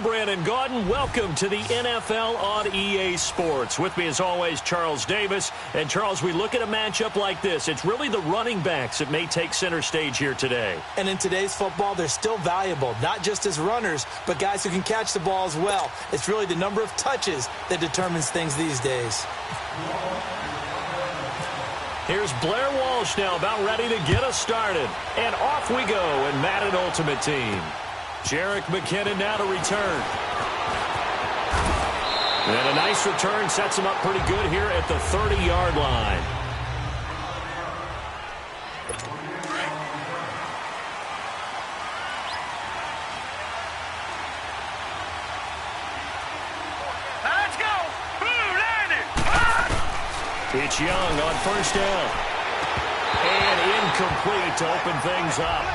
Brandon Gaudin. Welcome to the NFL on EA Sports. With me, as always, Charles Davis. And, Charles, we look at a matchup like this. It's really the running backs that may take center stage here today. And in today's football, they're still valuable, not just as runners, but guys who can catch the ball as well. It's really the number of touches that determines things these days. Here's Blair Walsh now, about ready to get us started. And off we go in Madden Ultimate Team. Jerick McKinnon now to return. And a nice return sets him up pretty good here at the 30-yard line. Let's go! It's Young on first down. And incomplete to open things up.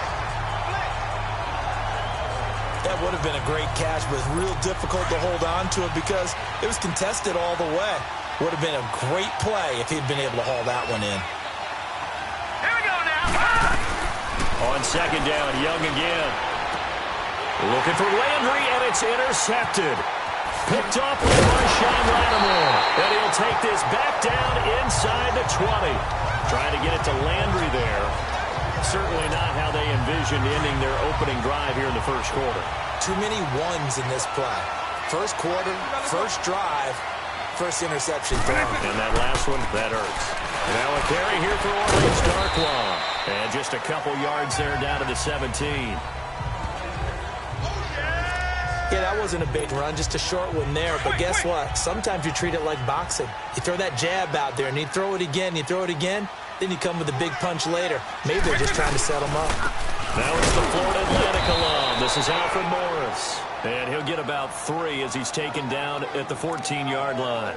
That would have been a great catch, but it's real difficult to hold on to it because it was contested all the way. Would have been a great play if he'd been able to haul that one in. Here we go now. On second down, Young again. Looking for Landry, and it's intercepted. Picked up with Marshawn Lattimore. And he'll take this back down inside the 20. Trying to get it to Landry there. Certainly not how they envisioned ending their opening drive here in the first quarter. Too many ones in this play. First quarter, first drive, first interception thrown. And that last one, that hurts. Now a carry here for Orleans Darkwa. And just a couple yards there down to the 17. Yeah, that wasn't a big run, just a short one there. But guess what? Sometimes you treat it like boxing. You throw that jab out there, and you throw it again, then you come with a big punch later. Maybe they're just trying to set him up. Now it's the Florida Atlantic alum. This is Alfred Morris. And he'll get about 3 as he's taken down at the 14-yard line.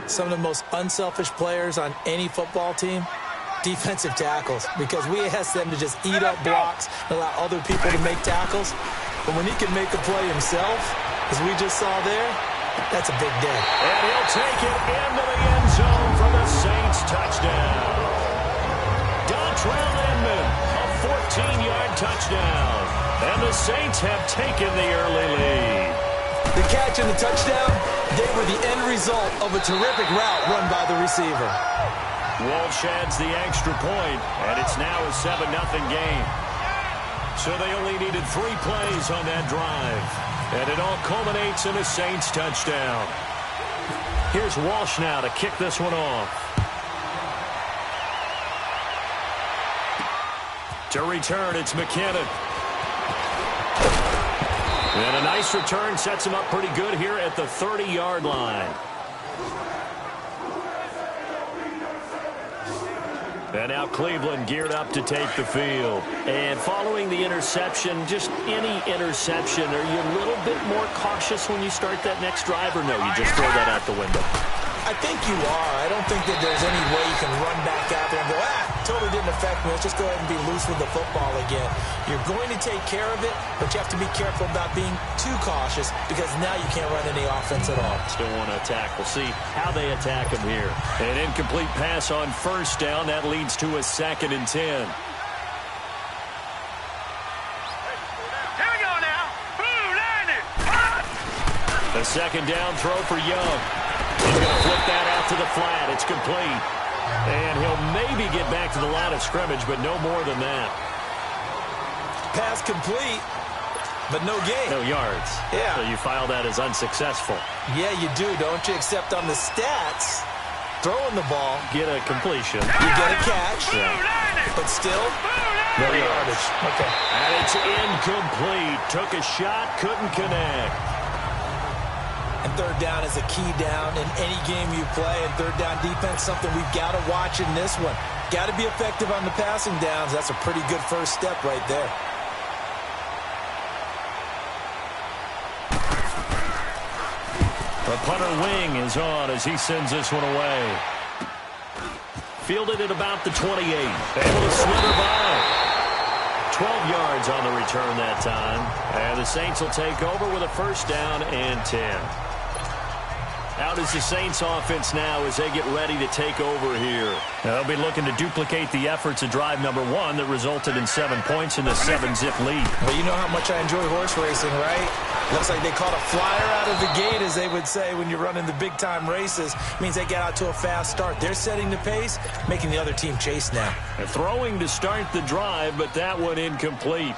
Some of the most unselfish players on any football team, defensive tackles, because we ask them to just eat up blocks and allow other people to make tackles. But when he can make a play himself, as we just saw there, that's a big day. And he'll take it into the end zone for the Saints touchdown. Dontrell Inman, a 14-yard touchdown. And the Saints have taken the early lead. The catch and the touchdown, they were the end result of a terrific route run by the receiver. Walsh adds the extra point, and it's now a 7-0 game. So they only needed 3 plays on that drive. And it all culminates in a Saints touchdown. Here's Walsh now to kick this one off. To return, it's McKinnon. And a nice return sets him up pretty good here at the 30-yard line. And now Cleveland geared up to take the field. And following the interception, just any interception, are you a little bit more cautious when you start that next drive, or no, you just throw that out the window? I think you are. I don't think that there's any way you can run back out there and go, totally didn't affect me. Let's just go ahead and be loose with the football again. You're going to take care of it, but you have to be careful about being too cautious because now you can't run any offense at all. Still want to attack. We'll see how they attack him here. An incomplete pass on first down. That leads to a 2nd and 10. Here we go now. Landon. The second down throw for Young. He's going to flip that out to the flat. It's complete. And he'll maybe get back to the line of scrimmage, but no more than that. Pass complete, but no gain. No yards. Yeah. So you file that as unsuccessful. Yeah, you do, don't you? Except on the stats, throwing the ball. Get a completion. You get a catch. Yeah. But still, no yardage. Okay. And it's incomplete. Took a shot, couldn't connect. And third down is a key down in any game you play. And third down defense, something we've got to watch in this one. Got to be effective on the passing downs. That's a pretty good first step right there. The punter wing is on as he sends this one away. Fielded at about the 28. Able to slither by. 12 yards on the return that time. And the Saints will take over with a first down and 10. How does the Saints offense now as they get ready to take over here? Now, they'll be looking to duplicate the efforts of drive number 1 that resulted in 7 points in the 7-zip lead. Well, you know how much I enjoy horse racing, right? Looks like they caught a flyer out of the gate, as they would say when you're running the big-time races. Means they get out to a fast start. They're setting the pace, making the other team chase now. They're throwing to start the drive, but that one incomplete.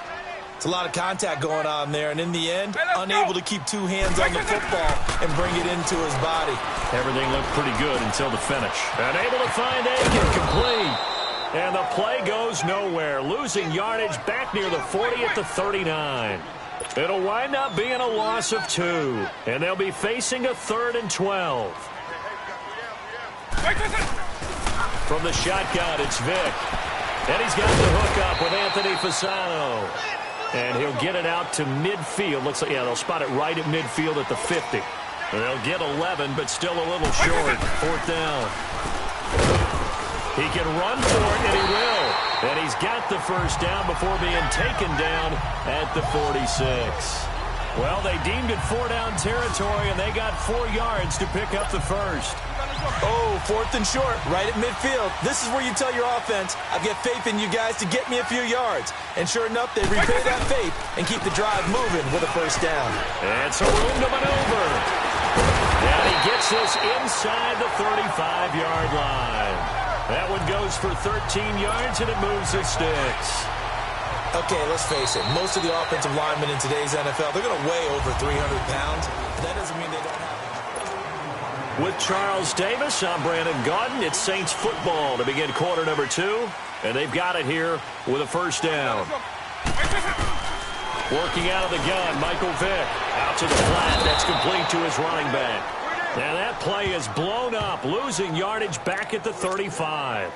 It's a lot of contact going on there, and in the end, unable to keep 2 hands on the football and bring it into his body. Everything looked pretty good until the finish. Unable to find Aiken, complete. And the play goes nowhere, losing yardage back near the 40 at the 39. It'll wind up being a loss of 2, and they'll be facing a 3rd and 12. From the shotgun, it's Vick. And he's got the hook up with Anthony Fasano. And he'll get it out to midfield. Looks like, yeah, they'll spot it right at midfield at the 50. And they'll get 11, but still a little short. 4th down. He can run for it, and he will. And he's got the 1st down before being taken down at the 46. Well, they deemed it 4-down territory, and they got 4 yards to pick up the 1st. Oh, 4th and short, right at midfield. This is where you tell your offense, I've got faith in you guys to get me a few yards. And sure enough, they repay that faith and keep the drive moving with a 1st down. And so room to maneuver. And he gets this inside the 35-yard line. That one goes for 13 yards, and it moves the sticks. Okay, let's face it. Most of the offensive linemen in today's NFL, they're going to weigh over 300 pounds. That doesn't mean they don't have it. With Charles Davis, I'm Brandon Gaudin. It's Saints football to begin quarter number 2. And they've got it here with a 1st down. Working out of the gun, Michael Vick. Out to the flat. That's complete to his running back. And that play is blown up, losing yardage back at the 35.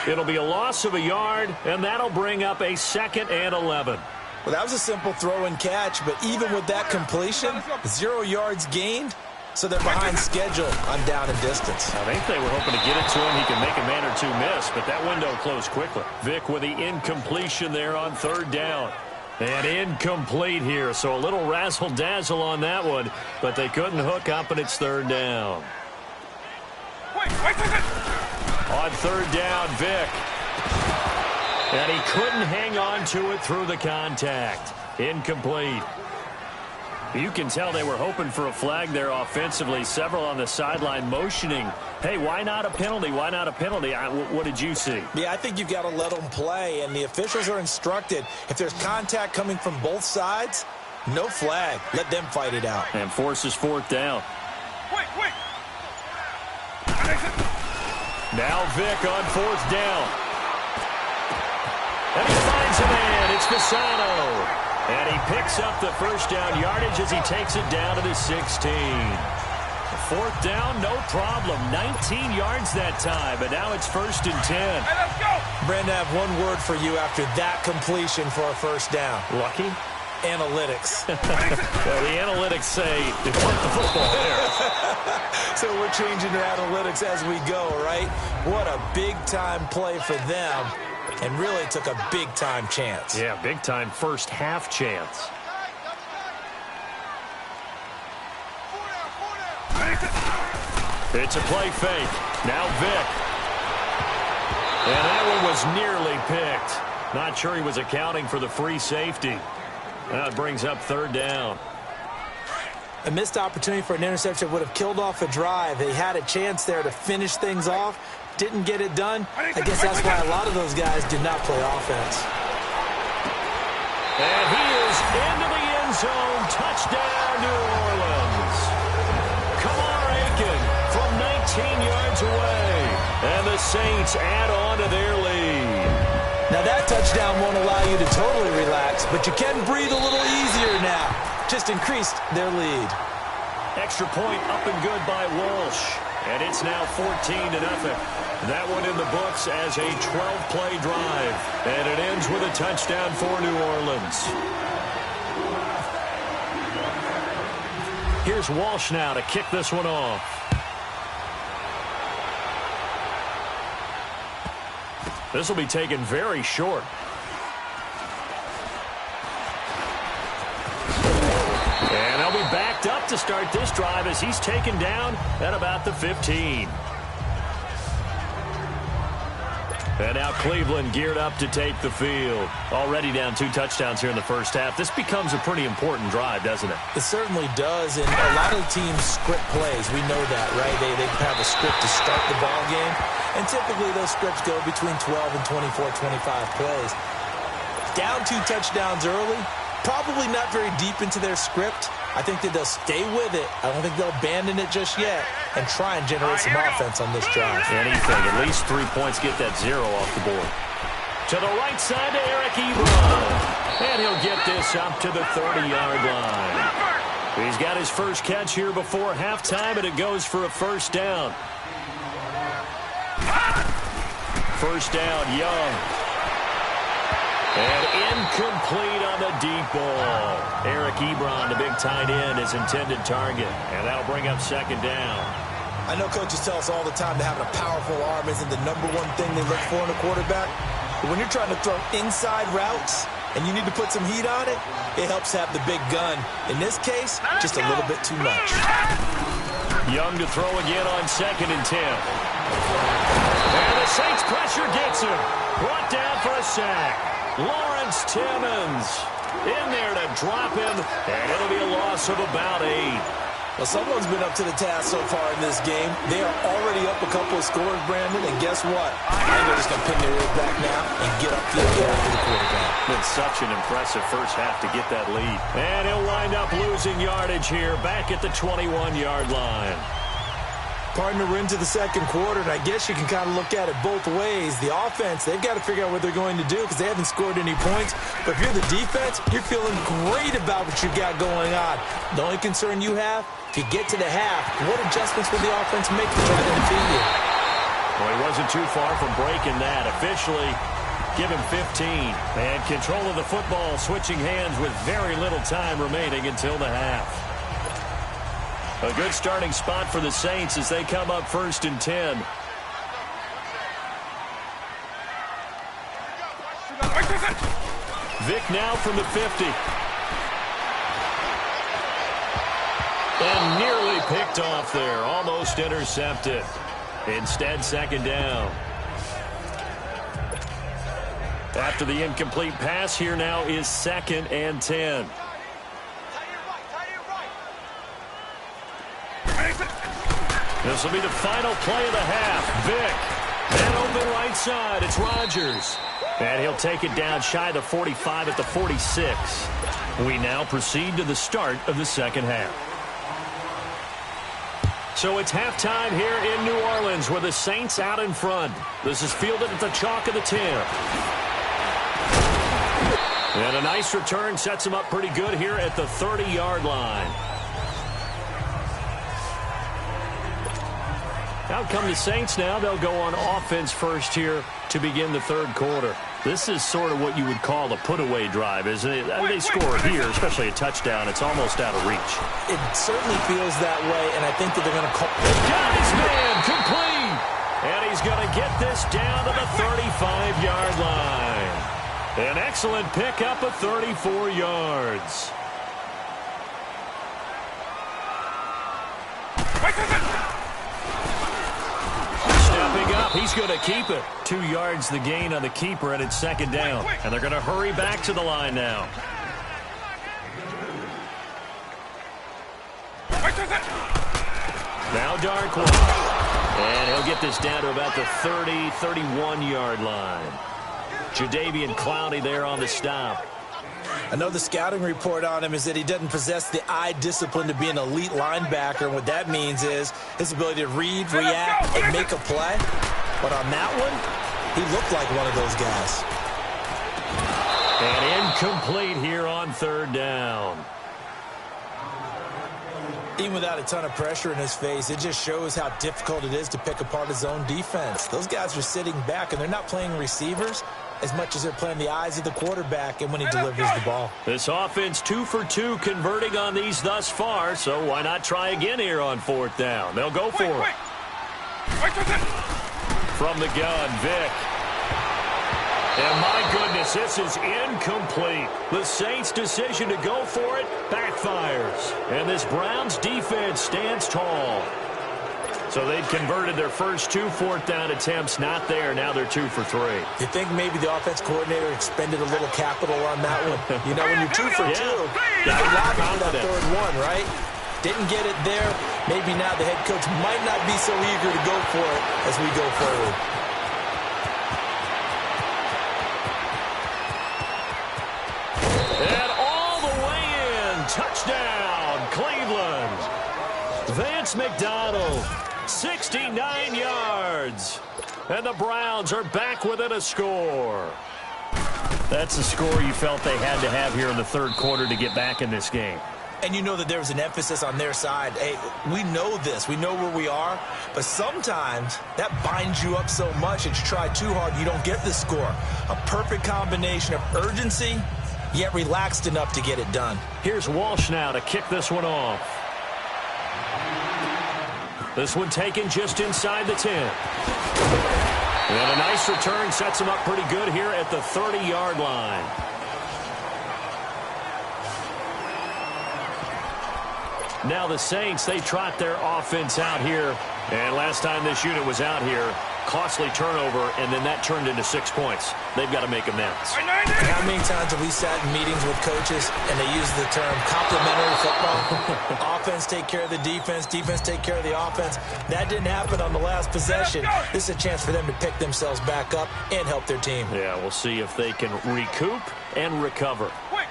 It'll be a loss of a yard, and that'll bring up a 2nd and 11. Well, that was a simple throw and catch, but even with that completion, 0 yards gained, so they're behind schedule on down and distance. I think they were hoping to get it to him. He can make a man or 2 miss, but that window closed quickly. Vick with the incompletion there on 3rd down. And incomplete here, so a little razzle-dazzle on that one, but they couldn't hook up, and it's 3rd down. On 3rd down, Vick. And he couldn't hang on to it through the contact. Incomplete. You can tell they were hoping for a flag there offensively. Several on the sideline motioning, hey, why not a penalty? Why not a penalty? What did you see? Yeah, I think you've got to let them play, and the officials are instructed, if there's contact coming from both sides, no flag. Let them fight it out. And forces 4th down. Now Vick on 4th down. And he finds a man. It's Fasano. And he picks up the 1st down yardage as he takes it down to the 16. 4th down, no problem. 19 yards that time, but now it's 1st and 10. Hey, let's go! Brandon, I have one word for you after that completion for a 1st down. Lucky? Analytics. Well, the analytics say they put the football there. So we're changing the analytics as we go, right? What a big-time play for them. And really took a big-time chance. Yeah, big-time first half chance. It's a play fake. Now Vick. And that one was nearly picked. Not sure he was accounting for the free safety. Now it brings up 3rd down. A missed opportunity for an interception would have killed off a drive. They had a chance there to finish things off. Didn't get it done. I guess that's why a lot of those guys did not play offense. And he is into the end zone. Touchdown, New Orleans. Kamar Aiken from 19 yards away. And the Saints add on to their lead. Now that touchdown won't allow you to totally relax, but you can breathe a little easier now. Just increased their lead. Extra point up and good by Walsh. And it's now 14-0. That one in the books as a 12-play drive. And it ends with a touchdown for New Orleans. Here's Walsh now to kick this one off. This will be taken very short. And they'll be backed up set to start this drive as he's taken down at about the 15. And now Cleveland geared up to take the field. Already down 2 touchdowns here in the first half. This becomes a pretty important drive, doesn't it? It certainly does, and a lot of teams script plays. We know that, right? They have a script to start the ball game, and typically those scripts go between 12 and 24, 25 plays. Down 2 touchdowns early, probably not very deep into their script. I think that they'll stay with it. I don't think they'll abandon it just yet and try and generate some offense on this drive. Anything, at least 3 points, get that 0 off the board. To the right side to Eric Ebron. And he'll get this up to the 30-yard line. He's got his first catch here before halftime, and it goes for a first down. First down, Young. And incomplete on the deep ball. Eric Ebron, the big tight end, his intended target. And that'll bring up second down. I know coaches tell us all the time that having a powerful arm isn't the #1 thing they look for in a quarterback. But when you're trying to throw inside routes and you need to put some heat on it, it helps have the big gun. In this case, just a little bit too much. Young to throw again on 2nd and 10. And the Saints pressure gets him. Brought down for a sack. Lawrence Timmons in there to drop him, and it'll be a loss of about 8. Well, someone's been up to the task so far in this game. They are already up a couple of scores, Brandon, and guess what? I think they're just going to pin their ears back now and get up the field after the quarterback. Been such an impressive first half to get that lead. And he'll wind up losing yardage here, back at the 21-yard line. Partner, we're into the second quarter, and I guess you can kind of look at it both ways. The offense, they've got to figure out what they're going to do because they haven't scored any points. But if you're the defense, you're feeling great about what you got going on. The only concern you have, if you get to the half, what adjustments will the offense make to try to defeat you? Well, he wasn't too far from breaking that. Officially, give him 15. And control of the football switching hands with very little time remaining until the half. A good starting spot for the Saints as they come up 1st and 10. Vic now from the 50. And nearly picked off there. Almost intercepted. Instead, second down. After the incomplete pass, here now is 2nd and 10. This will be the final play of the half. Vic, and open right side. It's Rodgers. And he'll take it down shy of the 45 at the 46. We now proceed to the start of the second half. So it's halftime here in New Orleans with the Saints out in front. This is fielded at the chalk of the 10. And a nice return sets him up pretty good here at the 30-yard line. Out come the Saints now. They'll go on offense first here to begin the third quarter. This is sort of what you would call a put-away drive, isn't it? They score here, especially a touchdown. It's almost out of reach. It certainly feels that way, and I think that they're going to call... Guy's man, complete! And he's going to get this down to the 35-yard line. An excellent pickup of 34 yards. Stepping up, he's going to keep it. 2 yards the gain on the keeper, and it's second down. And they're going to hurry back to the line now. Now Darkwa. And he'll get this down to about the 30, 31-yard line. Jadeveon Clowney there on the stop. I know the scouting report on him is that he doesn't possess the eye discipline to be an elite linebacker. And what that means is his ability to read, react, and make a play. But on that one, he looked like one of those guys. And incomplete here on third down. Even without a ton of pressure in his face, it just shows how difficult it is to pick apart his own defense. Those guys are sitting back, and they're not playing receivers as much as they're playing the eyes of the quarterback and when he delivers the ball. This offense 2 for 2 converting on these thus far, so why not try again here on fourth down? They'll go for it. From the gun, Vic. And my goodness, this is incomplete. The Saints' decision to go for it backfires. And this Browns defense stands tall. So they'd converted their first 2 fourth-down attempts. Not there. Now they're 2 for 3. You think maybe the offense coordinator expended a little capital on that one? You know, when you're 2 for 2, you're lobbying for that third one, right? Didn't get it there. Maybe now the head coach might not be so eager to go for it as we go forward. And all the way in. Touchdown, Cleveland. Vance McDonald, 69 yards. And the Browns are back within a score. That's the score you felt they had to have here in the third quarter to get back in this game. And you know that there was an emphasis on their side. Hey, we know this. We know where we are. But sometimes that binds you up so much that you try too hard, you don't get the score. A perfect combination of urgency, yet relaxed enough to get it done. Here's Walsh now to kick this one off. This one taken just inside the 10. And a nice return sets him up pretty good here at the 30-yard line. Now the Saints, they trot their offense out here. And last time this unit was out here, costly turnover, and then that turned into 6 points. They've got to make amends. How many times have we sat in meetings with coaches and they use the term complementary football? Offense take care of the defense, defense take care of the offense. That didn't happen on the last possession. This is a chance for them to pick themselves back up and help their team. Yeah, we'll see if they can recoup and recover. Quick.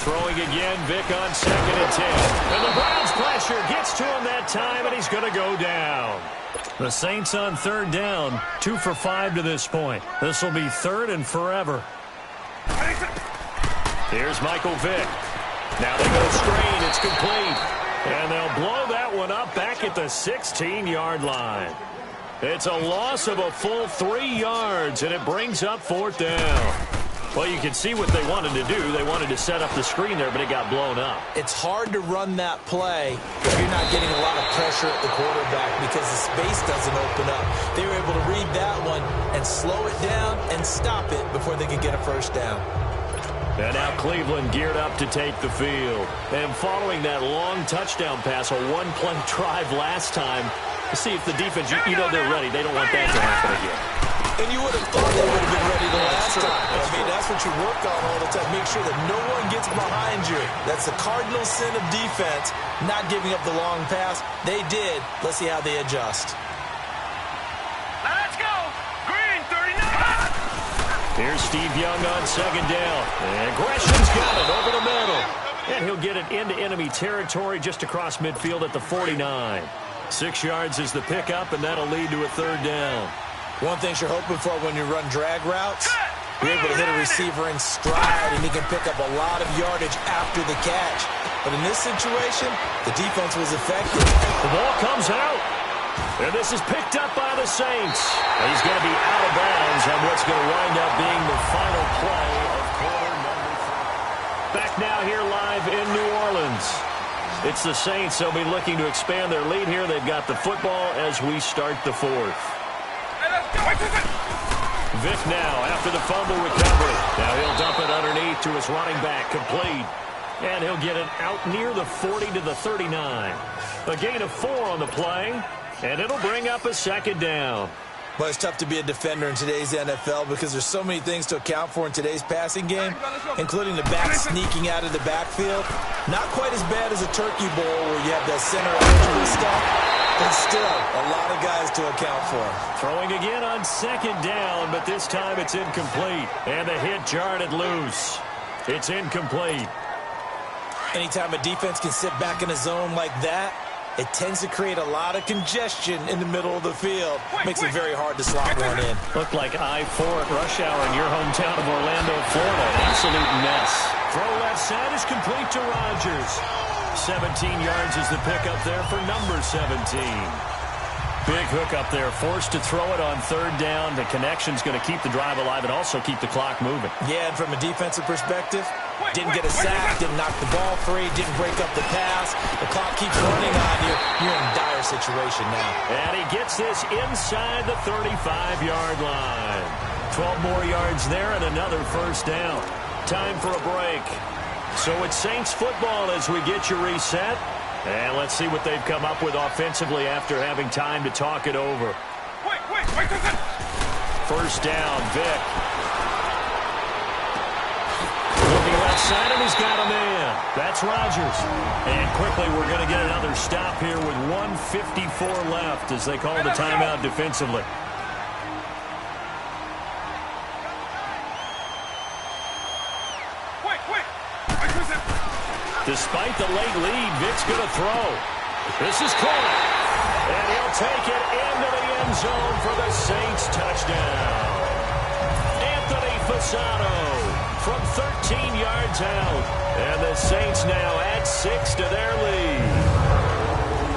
Throwing again, Vic on 2nd and 10. And the Browns pressure gets to him that time, and he's going to go down. The Saints on 3rd down, 2 for 5 to this point. This will be 3rd and forever. Here's Michael Vick. Now they go screen. It's complete. And they'll blow that one up back at the 16-yard line. It's a loss of a full 3 yards, and it brings up 4th down. Well, you can see what they wanted to do. They wanted to set up the screen there, but it got blown up. It's hard to run that play if you're not getting a lot of pressure at the quarterback because the space doesn't open up. They were able to read that one and slow it down and stop it before they could get a first down. And now Cleveland geared up to take the field. And following that long touchdown pass, a one-play drive last time, to see if the defense, you know they're ready. They don't want that to happen again. And you would have thought they would have been ready the last time. I mean, that's what you work on all the time. Make sure that no one gets behind you. That's the cardinal sin of defense, not giving up the long pass. They did. Let's see how they adjust. Let's go. Green, 39. Here's Steve Young on 2nd down. And Gresham's got it over the middle. And he'll get it into enemy territory just across midfield at the 49. 6 yards is the pickup, and that'll lead to a 3rd down. One thing you're hoping for when you run drag routes, you're able to hit a receiver in stride, and he can pick up a lot of yardage after the catch. But in this situation, the defense was effective. The ball comes out, and this is picked up by the Saints. And he's going to be out of bounds on what's going to wind up being the final play of quarter number 3. Back now here live in New Orleans. It's the Saints. They'll be looking to expand their lead here. They've got the football as we start the 4th. Vick now after the fumble recovery. Now he'll dump it underneath to his running back, complete. And he'll get it out near the 40 to the 39. A gain of 4 on the play, and it'll bring up a 2nd down. But it's tough to be a defender in today's NFL because there's so many things to account for in today's passing game, including the back sneaking out of the backfield. Not quite as bad as a turkey bowl where you have that center eligible stuff. But still, a lot of guys to account for. Throwing again on 2nd down, but this time it's incomplete. And the hit jarred it loose. It's incomplete. Anytime a defense can sit back in a zone like that, it tends to create a lot of congestion in the middle of the field. Makes it very hard to slot one in. Looked like I-4 at rush hour in your hometown of Orlando, Florida. Absolute mess. Throw left side is complete to Rodgers. 17 yards is the pickup there for number 17. Big hook up there, forced to throw it on 3rd down. The connection's going to keep the drive alive and also keep the clock moving. Yeah, and from a defensive perspective, Didn't get a sack, didn't knock the ball free, didn't break up the pass. The clock keeps running on you. You're in a dire situation now. And he gets this inside the 35-yard line. 12 more yards there and another first down. Time for a break. So it's Saints football as we get you reset. And let's see what they've come up with offensively after having time to talk it over. Wait. First down, Vic. Looking left side, and he's got a man. That's Rodgers. And quickly, we're going to get another stop here with 1:54 left as they call the timeout defensively. Despite the late lead, Vic's going to throw. This is caught. And he'll take it into the end zone for the Saints touchdown. Anthony Fasano from 13 yards out. And the Saints now add 6 to their lead.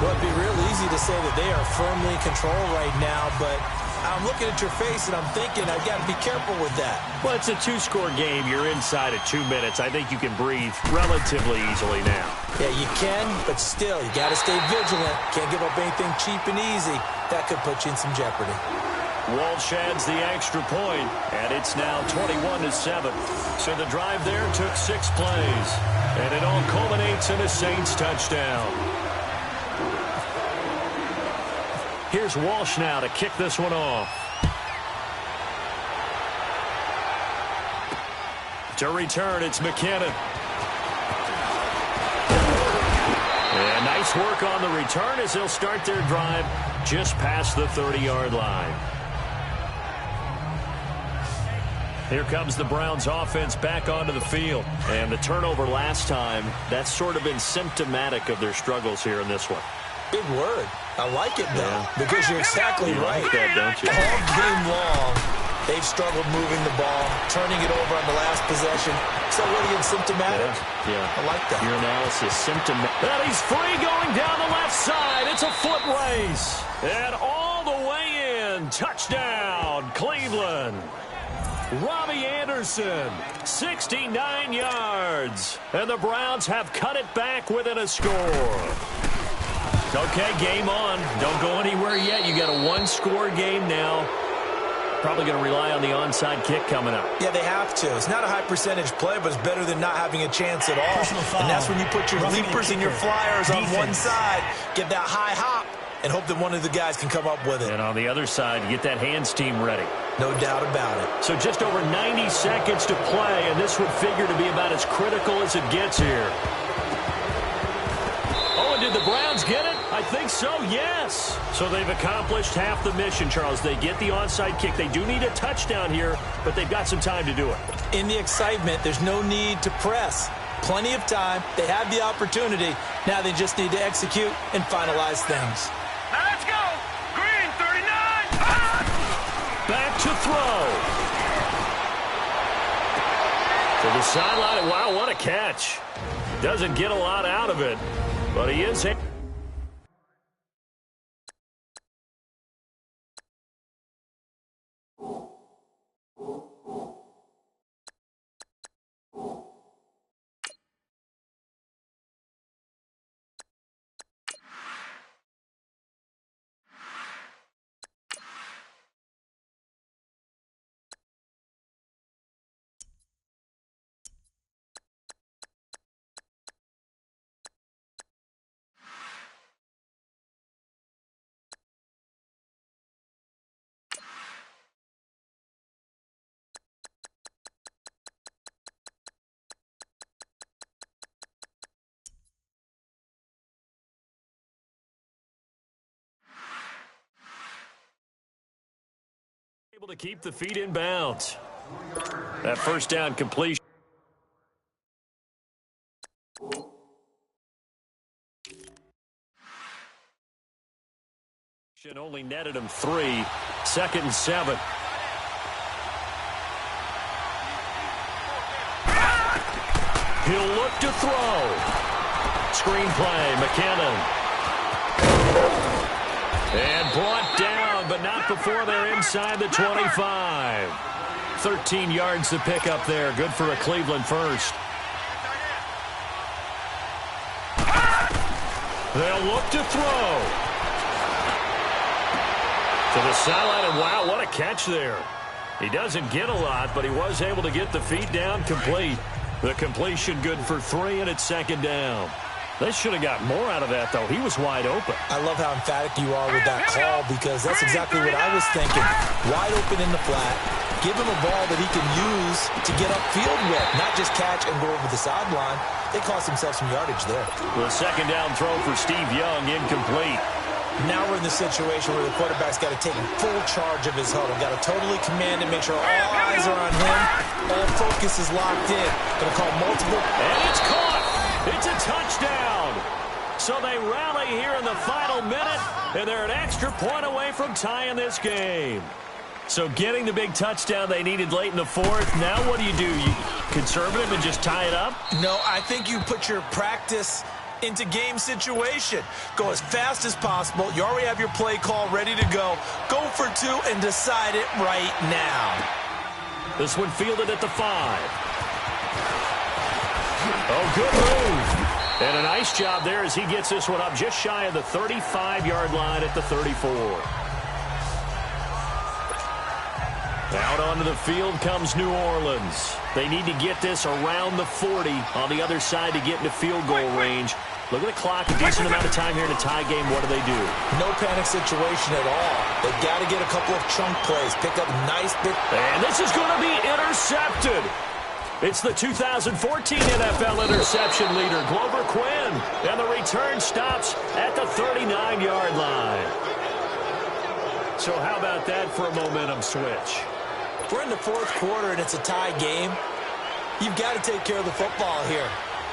Well, it'd be real easy to say that they are firmly in control right now, but I'm looking at your face and I'm thinking I've got to be careful with that. Well, it's a 2-score game. You're inside at 2 minutes. I think you can breathe relatively easily now. Yeah, you can, but still, you got to stay vigilant. Can't give up anything cheap and easy. That could put you in some jeopardy. Walsh adds the extra point, and it's now 21-7. So the drive there took 6 plays, and it all culminates in a Saints touchdown. Here's Walsh now to kick this one off. To return, it's McKinnon. And nice work on the return as they'll start their drive just past the 30-yard line. Here comes the Browns offense back onto the field. And the turnover last time, that's sort of been symptomatic of their struggles here in this one. Big word. I like it, though, because you're exactly right. Like that, don't you? All game long, they've struggled moving the ball, turning it over on the last possession. So what are you, symptomatic? Yeah. I like that. Your analysis, symptomatic. And he's free going down the left side. It's a foot race. And all the way in. Touchdown, Cleveland. Robbie Anderson, 69 yards. And the Browns have cut it back within a score. Okay, game on. Don't go anywhere yet. You got a 1-score game now. Probably going to rely on the onside kick coming up. Yeah, they have to. It's not a high-percentage play, but it's better than not having a chance at all. And that's when you put your leapers and your flyers on one side, get that high hop, and hope that one of the guys can come up with it. And on the other side, you get that hands team ready. No doubt about it. So just over 90 seconds to play, and this would figure to be about as critical as it gets here. Oh, and did the Browns get it? I think so, yes. So they've accomplished half the mission, Charles. They get the onside kick. They do need a touchdown here, but they've got some time to do it. In the excitement, there's no need to press. Plenty of time. They have the opportunity. Now they just need to execute and finalize things. Now let's go. Green, 39. Back to throw. To the sideline. Wow, what a catch. Doesn't get a lot out of it, but he is hit. Able to keep the feet in bounds. That first down completion. Only netted him 3. 2nd and 7. He'll look to throw. Screenplay, McKinnon. And brought down, but not before they're inside the 25. 13 yards to pick up there. Good for a Cleveland first. They'll look to throw. To the sideline, and wow, what a catch there. He doesn't get a lot, but he was able to get the feet down complete. The completion good for 3, and it's second down. They should have got more out of that, though. He was wide open. I love how emphatic you are with that call because that's exactly what I was thinking. Wide open in the flat. Give him a ball that he can use to get upfield with, not just catch and go over the sideline. They cost themselves some yardage there. The second down throw for Steve Young, incomplete. Now we're in the situation where the quarterback's got to take full charge of his huddle. Got to totally command and make sure all eyes are on him. All focus is locked in. Going to call multiple. And it's caught. It's a touchdown. So they rally here in the final minute, and they're an extra point away from tying this game. So getting the big touchdown they needed late in the fourth. Now what do? You conservative and just tie it up? No, I think you put your practice into game situation. Go as fast as possible. You already have your play call ready to go. Go for 2 and decide it right now. This one fielded at the 5. Oh, good move. And a nice job there as he gets this one up just shy of the 35-yard line at the 34. Out onto the field comes New Orleans. They need to get this around the 40 on the other side to get into field goal range. Look at the clock, a decent amount of time here in a tie game. What do they do? No panic situation at all. They've got to get a couple of chunk plays, pick up nice bit. And this is going to be intercepted. It's the 2014 NFL interception leader, Glover Quinn. And the return stops at the 39-yard line. So how about that for a momentum switch? We're in the fourth quarter, and it's a tie game. You've got to take care of the football here.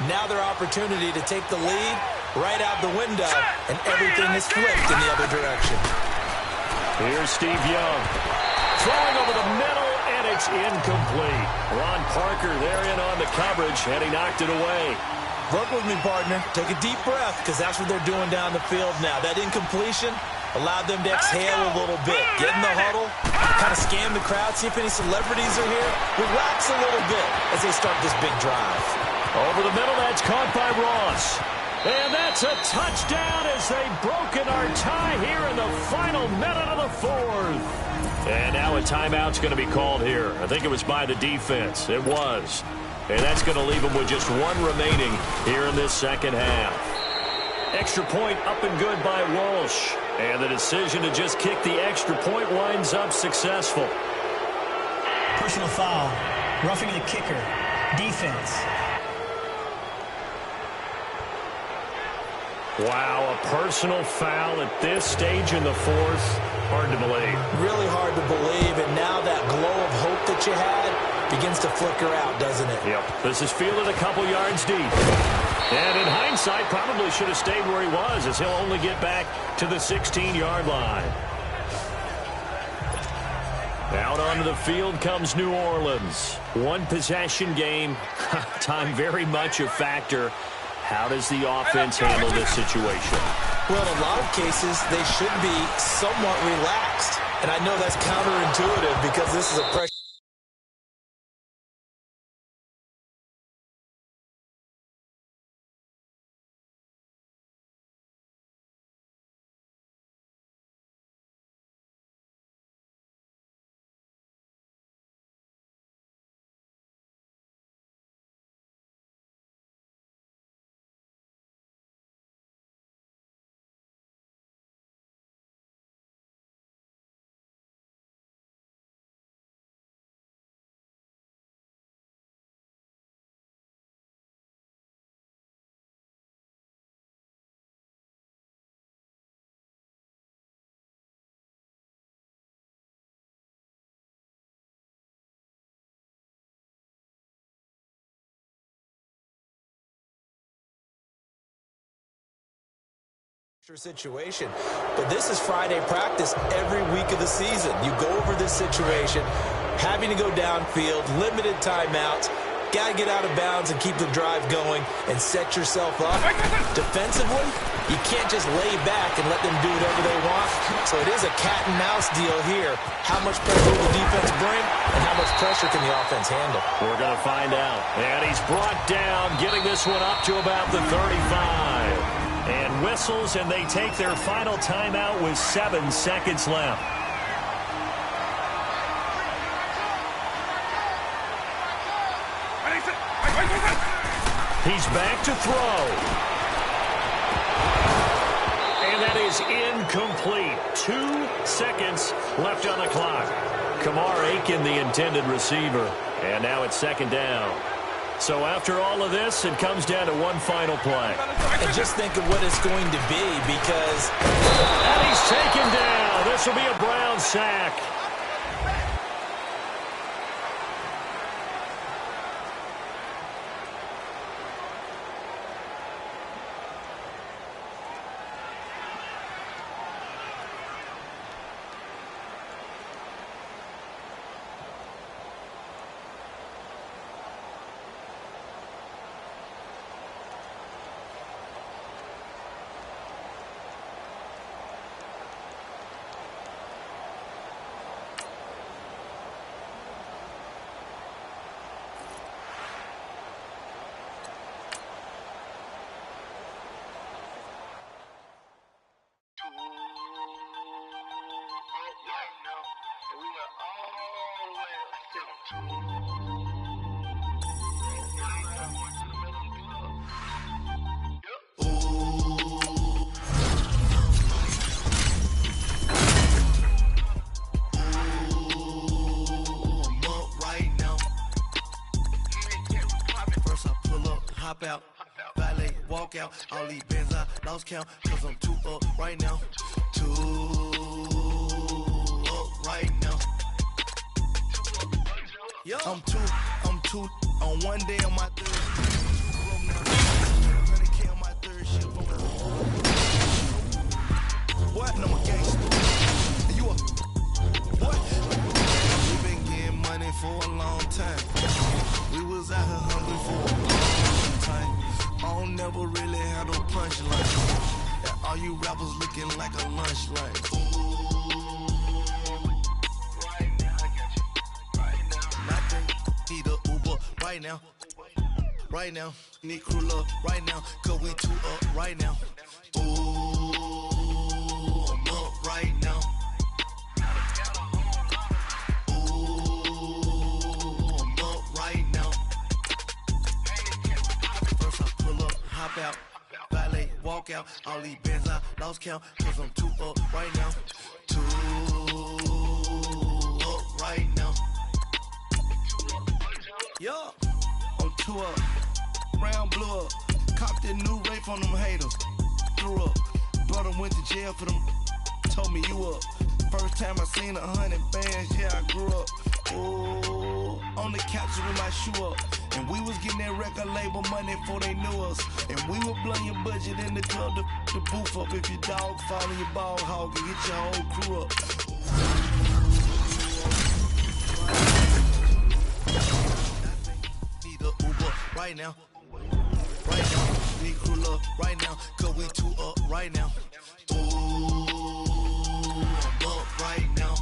Now their opportunity to take the lead right out the window, and everything is flipped in the other direction. Here's Steve Young. Throwing over the middle, and it's incomplete. Ron Parker there in on the coverage, and he knocked it away. Work with me, partner. Take a deep breath, because that's what they're doing down the field now. That incompletion allowed them to exhale a little bit. Get in the huddle, kind of scan the crowd, see if any celebrities are here. Relax a little bit as they start this big drive. Over the middle, that's caught by Ross. And that's a touchdown as they've broken our tie here in the final minute of the fourth. And now a timeout's going to be called here. I think it was by the defense. It was. And that's going to leave them with just one remaining here in this second half. Extra point up and good by Walsh. And the decision to just kick the extra point winds up successful. Personal foul. Roughing the kicker. Defense. Wow, a personal foul at this stage in the fourth. Hard to believe. Really hard to believe, and now that glow of hope that you had begins to flicker out, doesn't it? Yep. This is fielded a couple yards deep. And in hindsight, probably should have stayed where he was, as he'll only get back to the 16-yard line. Out onto the field comes New Orleans. One possession game. Time very much a factor. How does the offense handle this situation? Well, in a lot of cases, they should be somewhat relaxed. And I know that's counterintuitive because this is a pressure situation. But this is Friday practice every week of the season. You go over this situation, having to go downfield, limited timeouts, got to get out of bounds and keep the drive going and set yourself up. Defensively, you can't just lay back and let them do whatever they want. So it is a cat and mouse deal here. How much pressure will the defense bring and how much pressure can the offense handle? We're going to find out. And he's brought down, getting this one up to about the 35. And whistles, and they take their final timeout with 7 seconds left. He's back to throw. And that is incomplete. 2 seconds left on the clock. Kamar Aiken, the intended receiver. And now it's 2nd down. So after all of this, it comes down to one final play. And just think of what it's going to be because... And he's taken down. This will be a Brown sack. Hop out, valet, walk out. All these bands I lost count, cause I'm too up right now. Too up right now. Yo, I'm too on one day on my third. 100K on my third ship. What? No, I'm a gangster. You a what? We been getting money for a long time. We was out here hungry for a long time. I don't never really have no punchline. All you rappers looking like a lunch line. Right now, I got you. Right now. Nothing. Need a Uber right now. Right now. Need crew up right now. Cause we too up right now. Ooh, I'm up right now. Hop out, valet, walk out. All these bands I lost count, cause I'm too up right now. Too up right now. Yo, I'm too up. Brown blew up. Copped that new rape from them haters. Threw up. Brother went to jail for them. Told me you up. First time I seen 100 bands, yeah, I grew up. Ooh, on the couch with my shoe up. And we was getting that record label money before they knew us. And we would blow your budget in the club to boof up. If your dog fall in your ball hog and get your whole crew up. Need a Uber right now. Right now. Need crew up right now. Cause we too up right now. Ooh, I'm up right now.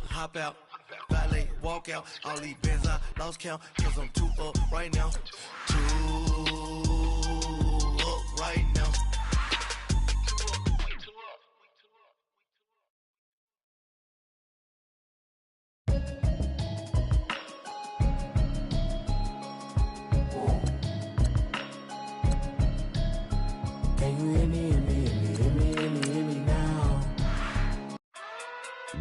Hop out, valet, walk out. All these bands I lost count, cause I'm too up right now. Too up right now. Can you hear me, hear me, hear me, hear me, hear me now?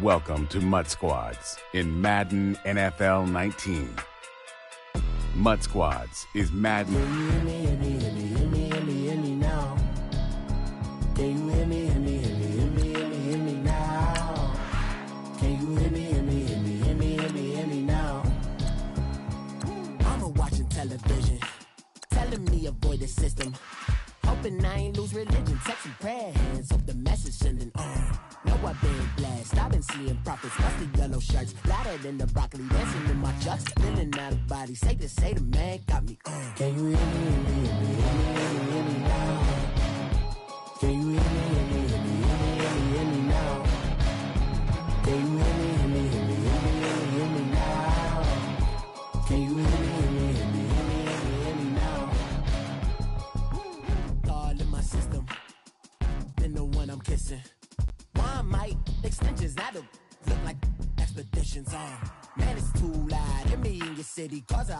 Welcome to Mud Squads in Madden NFL 19. Mud Squads is Madden. Can you hear me, hear me, hear me, hear me, hear me, hear me now? Can you hear me, hear me, hear me, hear me, hear me, hear me now? Can you hear me, hear me, hear me, hear me, hear me, hear me now? I'm watching television, telling me avoid the system. Hoping I ain't lose religion, texting prayer hands, hope the message sending on. Know I've been blessed, I've been seeing prophets, rusty yellow shirts, louder than the broccoli, dancing in my chucks, feeling out of body, say the man got me on. Can you hear me, hear me, hear me, hear me, hear me, hear me now? Can you hear me, hear me, hear me, hear me, hear me, hear me now? Can you hear me, hear me, hear me, hear me, hear me, extensions that'll look like expeditions on. Man, it's too loud in me in your city, cause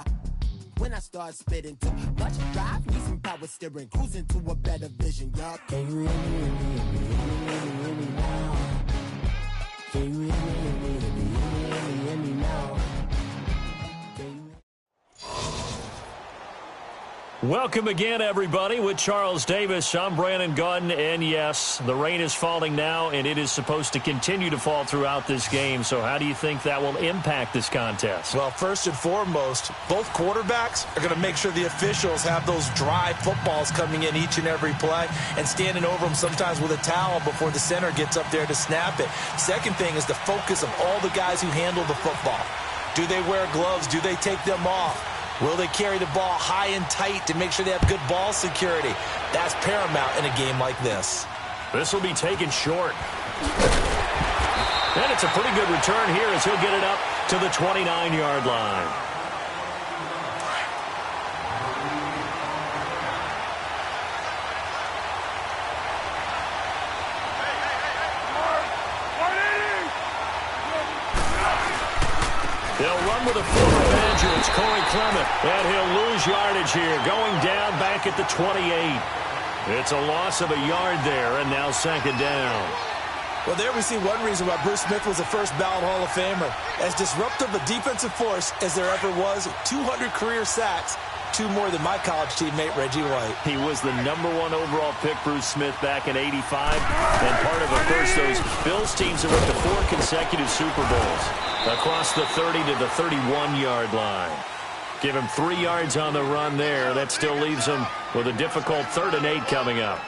when I start spitting too much drive, need some power steering, cruising to a better vision, yup. Can you hear me, hear me, hear me, hear me now? Can you hear me, hear me, hear me, hear me now? Welcome again, everybody, with Charles Davis. I'm Brandon Gunn, and yes, the rain is falling now, and it is supposed to continue to fall throughout this game. So how do you think that will impact this contest? Well, first and foremost, both quarterbacks are going to make sure the officials have those dry footballs coming in each and every play and standing over them sometimes with a towel before the center gets up there to snap it. Second thing is the focus of all the guys who handle the football. Do they wear gloves? Do they take them off? Will they carry the ball high and tight to make sure they have good ball security? That's paramount in a game like this. This will be taken short. And it's a pretty good return here as he'll get it up to the 29-yard line. They'll run with a full advantage. It's Corey Clement, and he'll lose yardage here, going down back at the 28. It's a loss of a yard there, and now second down. Well, there we see one reason why Bruce Smith was a first-ballot Hall of Famer. As disruptive a defensive force as there ever was, 200 career sacks, 2 more than my college teammate, Reggie White. He was the #1 overall pick, Bruce Smith, back in '85. And part of, course, those Bills teams that went to 4 consecutive Super Bowls. Across the 30 to the 31-yard line. Give him 3 yards on the run there. That still leaves him with a difficult 3rd and 8 coming up.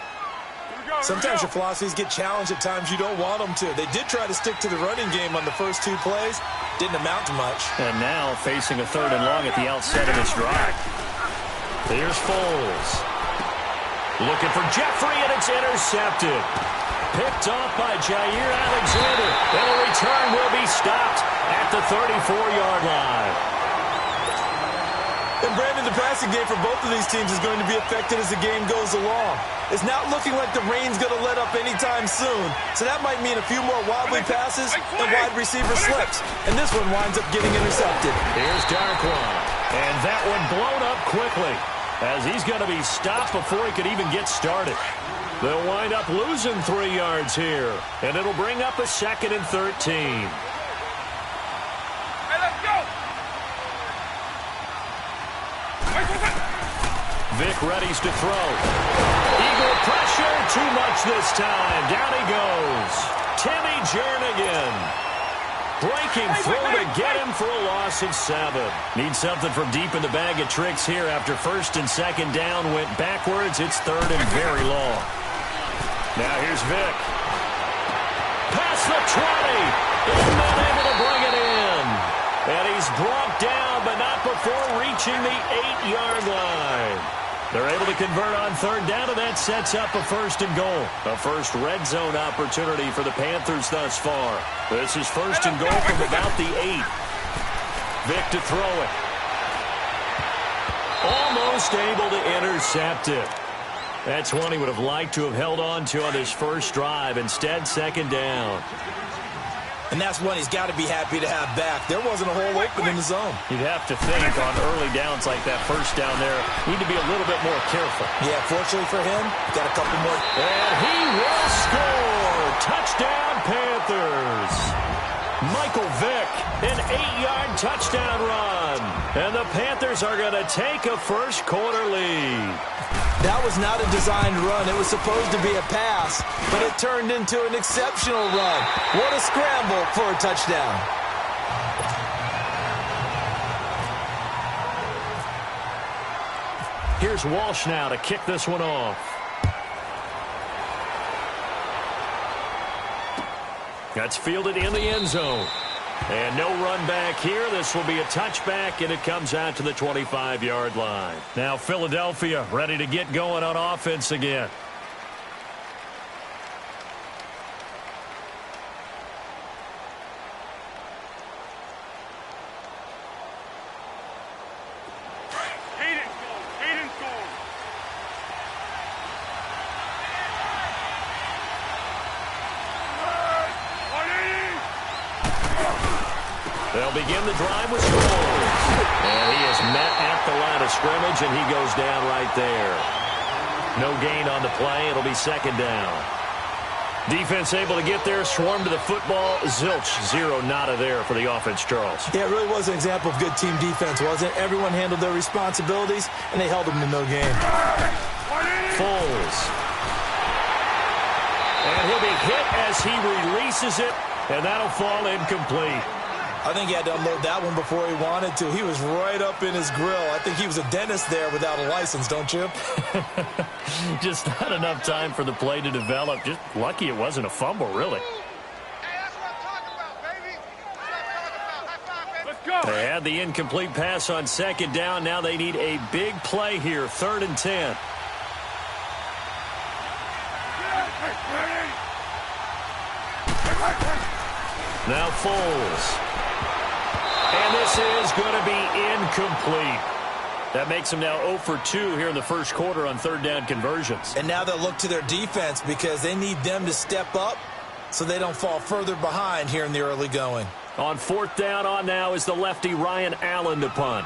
Sometimes your philosophies get challenged at times you don't want them to. They did try to stick to the running game on the first 2 plays. Didn't amount to much. And now facing a 3rd and long at the outset of this drive. Here's Foles. Looking for Jeffrey, and it's intercepted. Picked off by Jair Alexander. And a return will be stopped at the 34-yard line. And Brandon, the passing game for both of these teams is going to be affected as the game goes along. It's not looking like the rain's going to let up anytime soon. So that might mean a few more wobbly passes and wide receiver slips. And this one winds up getting intercepted. Here's Darquan. And that one blown up quickly as he's going to be stopped before he could even get started. They'll wind up losing 3 yards here. And it'll bring up a 2nd and 13. Vic readies to throw. Eagle pressure, too much this time. Down he goes. Timmy Jernigan breaking through to get him for a loss of 7. Need something from deep in the bag of tricks here after 1st and 2nd down. Went backwards. It's 3rd and very long. Now here's Vic. Past the 20. He's not able to bring it in. And he's brought down, but not before reaching the 8-yard line. They're able to convert on 3rd down, and that sets up a 1st and goal. A first red zone opportunity for the Panthers thus far. This is 1st and goal from about the 8. Vic to throw it. Almost able to intercept it. That's one he would have liked to have held on to on his first drive. Instead, 2nd down. And that's one he's got to be happy to have back. There wasn't a hole open in the zone. You'd have to think on early downs like that, first down there, need to be a little bit more careful. Yeah, fortunately for him, got a couple more. And he will score! Touchdown, Panthers! Michael Vick, an 8-yard touchdown run. And the Panthers are going to take a first-quarter lead. That was not a designed run. It was supposed to be a pass, but it turned into an exceptional run. What a scramble for a touchdown. Here's Walsh now to kick this one off. That's fielded in the end zone. And no run back here. This will be a touchback, and it comes out to the 25-yard line. Now Philadelphia ready to get going on offense again. They'll begin the drive with scores. And he is met at the line of scrimmage, and he goes down right there. No gain on the play. It'll be second down. Defense able to get there, swarm to the football. Zilch, zero, nada there for the offense, Charles. Yeah, it really was an example of good team defense, wasn't it? Everyone handled their responsibilities, and they held them to no gain. Foles. And he'll be hit as he releases it, and that'll fall incomplete. I think he had to unload that one before he wanted to. He was right up in his grill. I think he was a dentist there without a license, don't you? Just not enough time for the play to develop. Just lucky it wasn't a fumble, really. Hey, that's what I'm talking about, baby. That's what I'm talking about. High five, baby. Let's go. They had the incomplete pass on second down. Now they need a big play here, 3rd and 10. Now Foles. And this is going to be incomplete. That makes them now 0 for 2 here in the first quarter on 3rd down conversions. And now they'll look to their defense because they need them to step up so they don't fall further behind here in the early going. On 4th down on now is the lefty Ryan Allen to punt.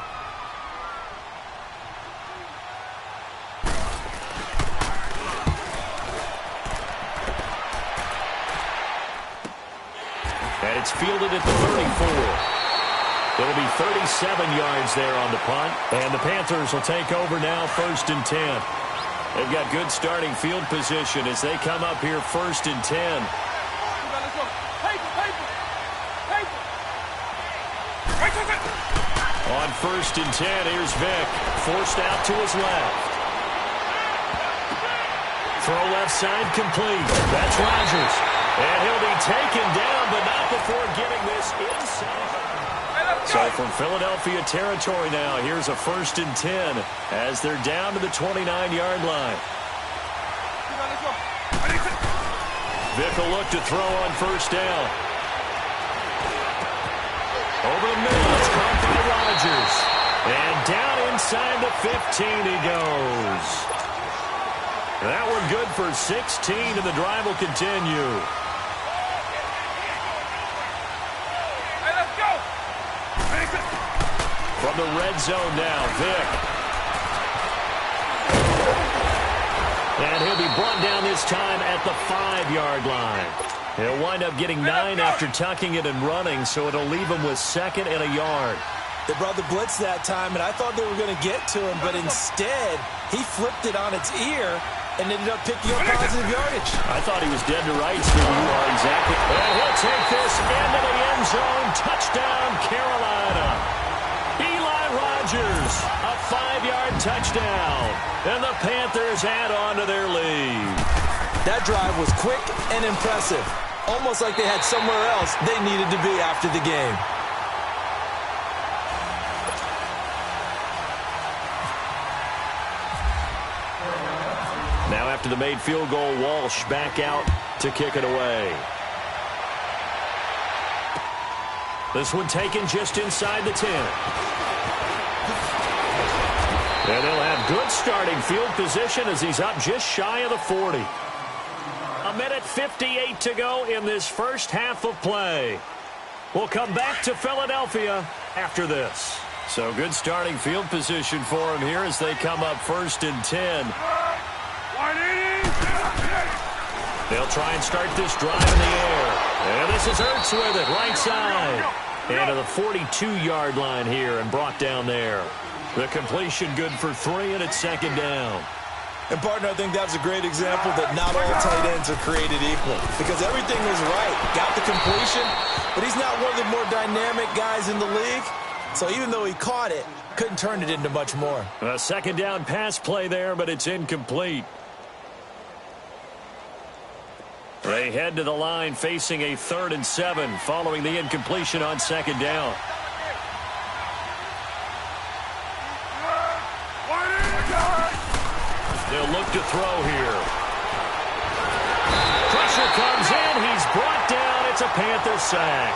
And it's fielded at the 34. It'll be 37 yards there on the punt. And the Panthers will take over now, 1st and 10. They've got good starting field position as they come up here 1st and 10. On 1st and 10, here's Vick. Forced out to his left. Throw left side complete. That's Rodgers. And he'll be taken down, but not before getting this inside. So from Philadelphia territory now, here's a 1st and 10 as they're down to the 29-yard line. Vick will look to throw on 1st down. Over the middle, it's caught by Rodgers. And down inside the 15 he goes. That one good for 16, and the drive will continue. From the red zone now, Vick. And he'll be brought down this time at the 5-yard line. He'll wind up getting 9 after tucking it and running, so it'll leave him with 2nd and a yard. They brought the blitz that time, and I thought they were going to get to him, but instead, he flipped it on its ear and ended up picking up positive yardage. I thought he was dead to rights, but you are exactly. And he'll take this into the end zone. Touchdown, Carolina. Eli Rodgers, a 5-yard touchdown. And the Panthers add on to their lead. That drive was quick and impressive. Almost like they had somewhere else they needed to be after the game. Now after the made field goal, Walsh back out to kick it away. This one taken just inside the 10. And they'll have good starting field position as he's up just shy of the 40. 1:58 to go in this first half of play. We'll come back to Philadelphia after this. So good starting field position for him here as they come up 1st and 10. They'll try and start this drive in the air. And this is Ertz with it, right side. And to the 42-yard line here and brought down there. The completion good for 3, and it's 2nd down. And, partner, I think that's a great example that not all tight ends are created equal. Because everything was right. Got the completion, but he's not one of the more dynamic guys in the league. So even though he caught it, couldn't turn it into much more. A 2nd down pass play there, but it's incomplete. They head to the line facing a 3rd and 7 following the incompletion on 2nd down. They'll look to throw here. Pressure comes in. He's brought down. It's a Panther sack.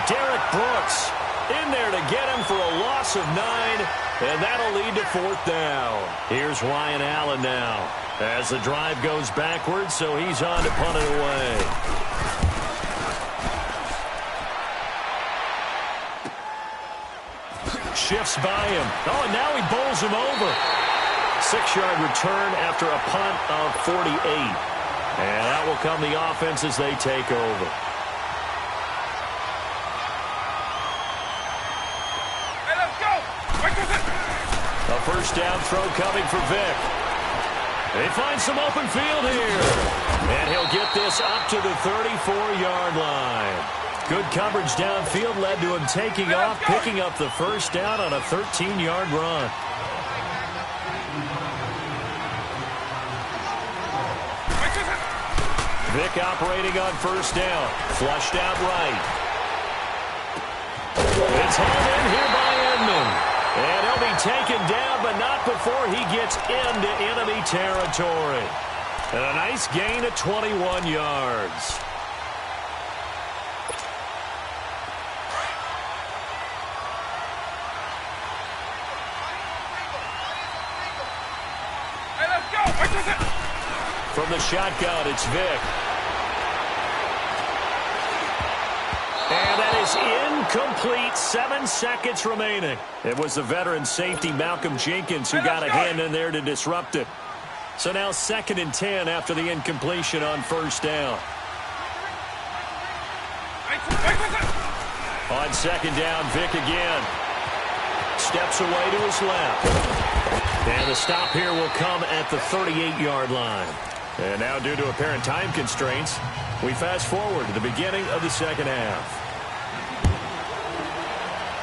Derek Brooks in there to get him for a loss of 9, and that'll lead to 4th down. Here's Ryan Allen now as the drive goes backwards, so he's on to punt it away. shifts by him. Oh, and now he bowls him over. 6-yard return after a punt of 48. And that will come the offense as they take over. Hey, let's go. A first down throw coming for Vick. They find some open field here. And he'll get this up to the 34-yard line. Good coverage downfield led to him taking off, picking up the first down on a 13-yard run. Vick operating on first down. Flushed out right. It's hauled in here by Edmond. And he'll be taken down, but not before he gets into enemy territory. And a nice gain of 21 yards. Hey, let's go. From the shotgun, it's Vick. And that is incomplete. 7 seconds remaining. It was the veteran safety Malcolm Jenkins who got a hand in there to disrupt it. So now 2nd and 10 after the incompletion on first down. On second down, Vick again. Steps away to his left. And the stop here will come at the 38-yard line. And now, due to apparent time constraints, we fast forward to the beginning of the second half.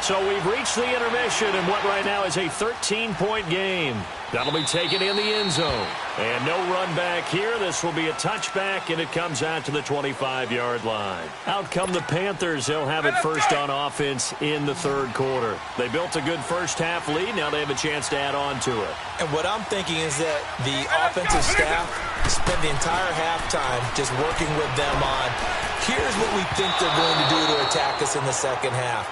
So we've reached the intermission in what right now is a 13-point game. That'll be taken in the end zone. And no run back here. This will be a touchback, and it comes out to the 25-yard line. Out come the Panthers. They'll have it first on offense in the third quarter. They built a good first-half lead. Now they have a chance to add on to it. And what I'm thinking is that the offensive staff spend the entire halftime just working with them on, here's what we think they're going to do to attack us in the second half.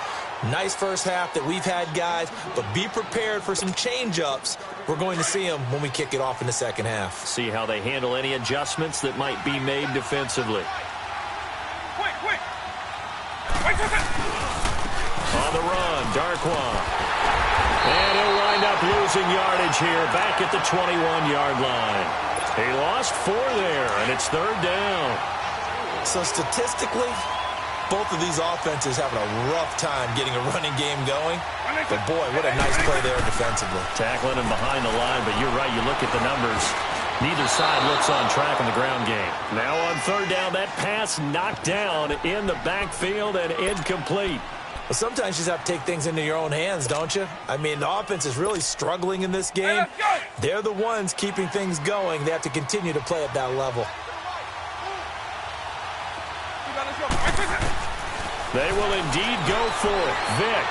Nice first half that we've had, guys, but be prepared for some change-ups. We're going to see them when we kick it off in the second half. See how they handle any adjustments that might be made defensively. Quick. On the run, Darkwa. And he'll wind up losing yardage here back at the 21-yard line. He lost 4 there, and it's third down. So statistically, both of these offenses having a rough time getting a running game going. But, boy, what a nice play there defensively. Tackling him behind the line, but you're right. You look at the numbers. Neither side looks on track in the ground game. Now on third down, that pass knocked down in the backfield and incomplete. Well, sometimes you just have to take things into your own hands, don't you? I mean, the offense is really struggling in this game. They're the ones keeping things going. They have to continue to play at that level. They will indeed go for it. Vick.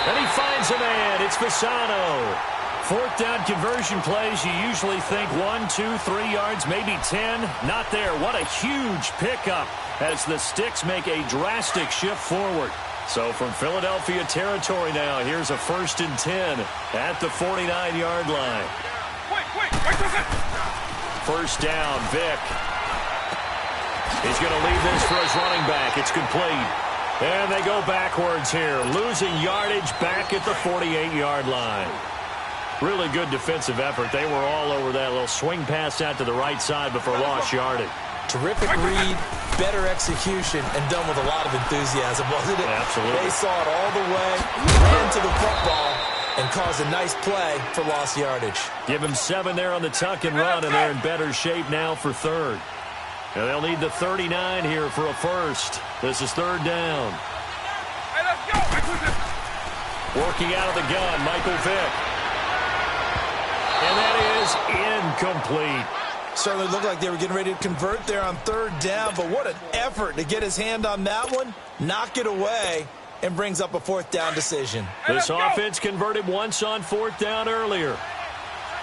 And he finds a man. It's Fasano. Fourth down conversion plays, you usually think 1, 2, 3 yards, maybe 10. Not there. What a huge pickup as the Sticks make a drastic shift forward. So from Philadelphia territory now, here's a 1st and 10 at the 49-yard line. First down, Vick. He's going to leave this for his running back. It's complete. And they go backwards here, losing yardage back at the 48-yard line. Really good defensive effort. They were all over that little swing pass out to the right side before lost yardage. Terrific read, better execution, and done with a lot of enthusiasm, wasn't it? Absolutely. They saw it all the way, ran to the football, and caused a nice play for lost yardage. Give him 7 there on the tuck and run, and they're in better shape now for third. And they'll need the 39 here for a first. This is third down. Hey, let's go. Working out of the gun, Michael Vick. And that is incomplete. Certainly looked like they were getting ready to convert there on third down, but what an effort to get his hand on that one, knock it away, and brings up a 4th down decision. This offense converted once on 4th down earlier.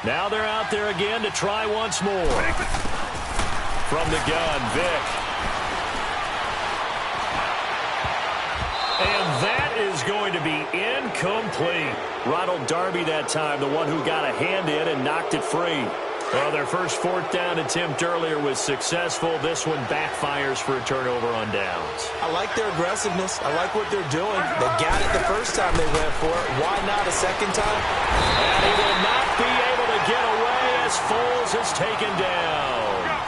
Now they're out there again to try once more. From the gun, Vick. And that is going to be incomplete. Ronald Darby that time, the one who got a hand in and knocked it free. Well, their first fourth down attempt earlier was successful. This one backfires for a turnover on downs. I like their aggressiveness. I like what they're doing. They got it the first time they went for it. Why not a second time? And he will not be able to get away as Foles is taken down.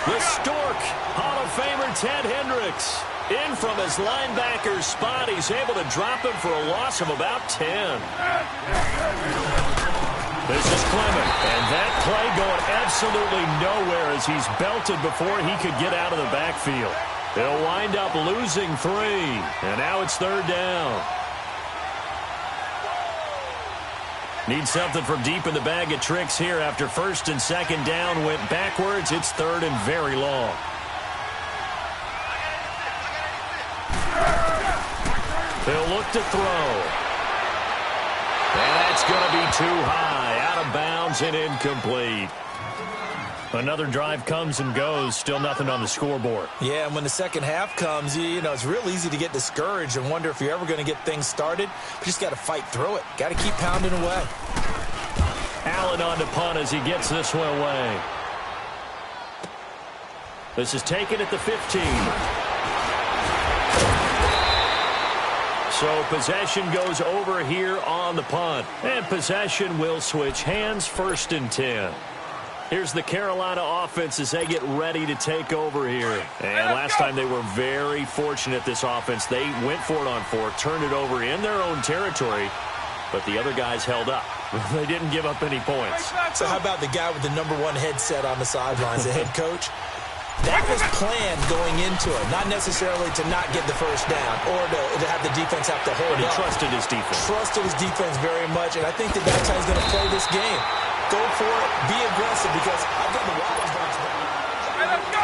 The Stork, Hall of Famer Ted Hendricks. In from his linebacker spot, he's able to drop him for a loss of about 10. This is Clement, and that play going absolutely nowhere as he's belted before he could get out of the backfield. They'll wind up losing 3, and now it's third down. Need something from deep in the bag of tricks here after first and second down went backwards. It's third and very long. They'll look to throw. And that's going to be too high, out of bounds and incomplete. Another drive comes and goes, still nothing on the scoreboard. Yeah, and when the second half comes, you know, it's real easy to get discouraged and wonder if you're ever going to get things started. But you just got to fight through it. Got to keep pounding away. Allen on to punt as he gets this one away. This is taken at the 15. So possession goes over here on the punt. And possession will switch hands, first and 10. Here's the Carolina offense as they get ready to take over here. And last time they were very fortunate, this offense. They went for it on 4, turned it over in their own territory, but the other guys held up. They didn't give up any points. So how about the guy with the #1 headset on the sidelines, the head coach? That was planned going into it, not necessarily to not get the first down or to have the defense have to hold But he up. trusted his defense. Trusted his defense very much, and I think that's how he's going to play this game. Go for it, be aggressive, because I've got the Wild Bunch. Hey, let's go!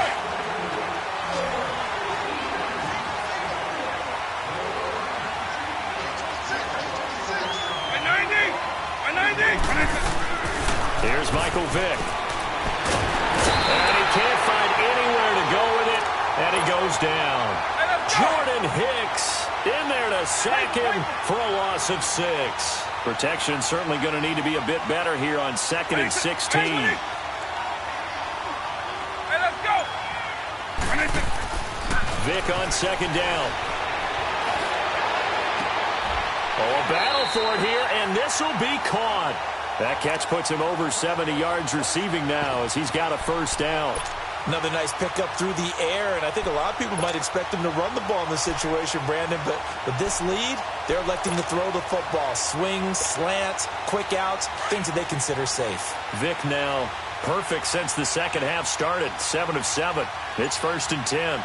Here's Michael Vick. And he can't find anywhere to go with it, and he goes down. Jordan Hicks in there to sack him for a loss of 6. Protection certainly going to need to be a bit better here on 2nd and 16. Hey, let's go! Vick on 2nd down. Oh, a battle for it here, and this will be caught. That catch puts him over 70 yards receiving now as he's got a first down. Another nice pickup through the air, and I think a lot of people might expect him to run the ball in this situation, Brandon, but with this lead, they're electing to throw the football. Swings, slants, quick outs, things that they consider safe. Vick now perfect since the second half started, 7 of 7. It's 1st and 10.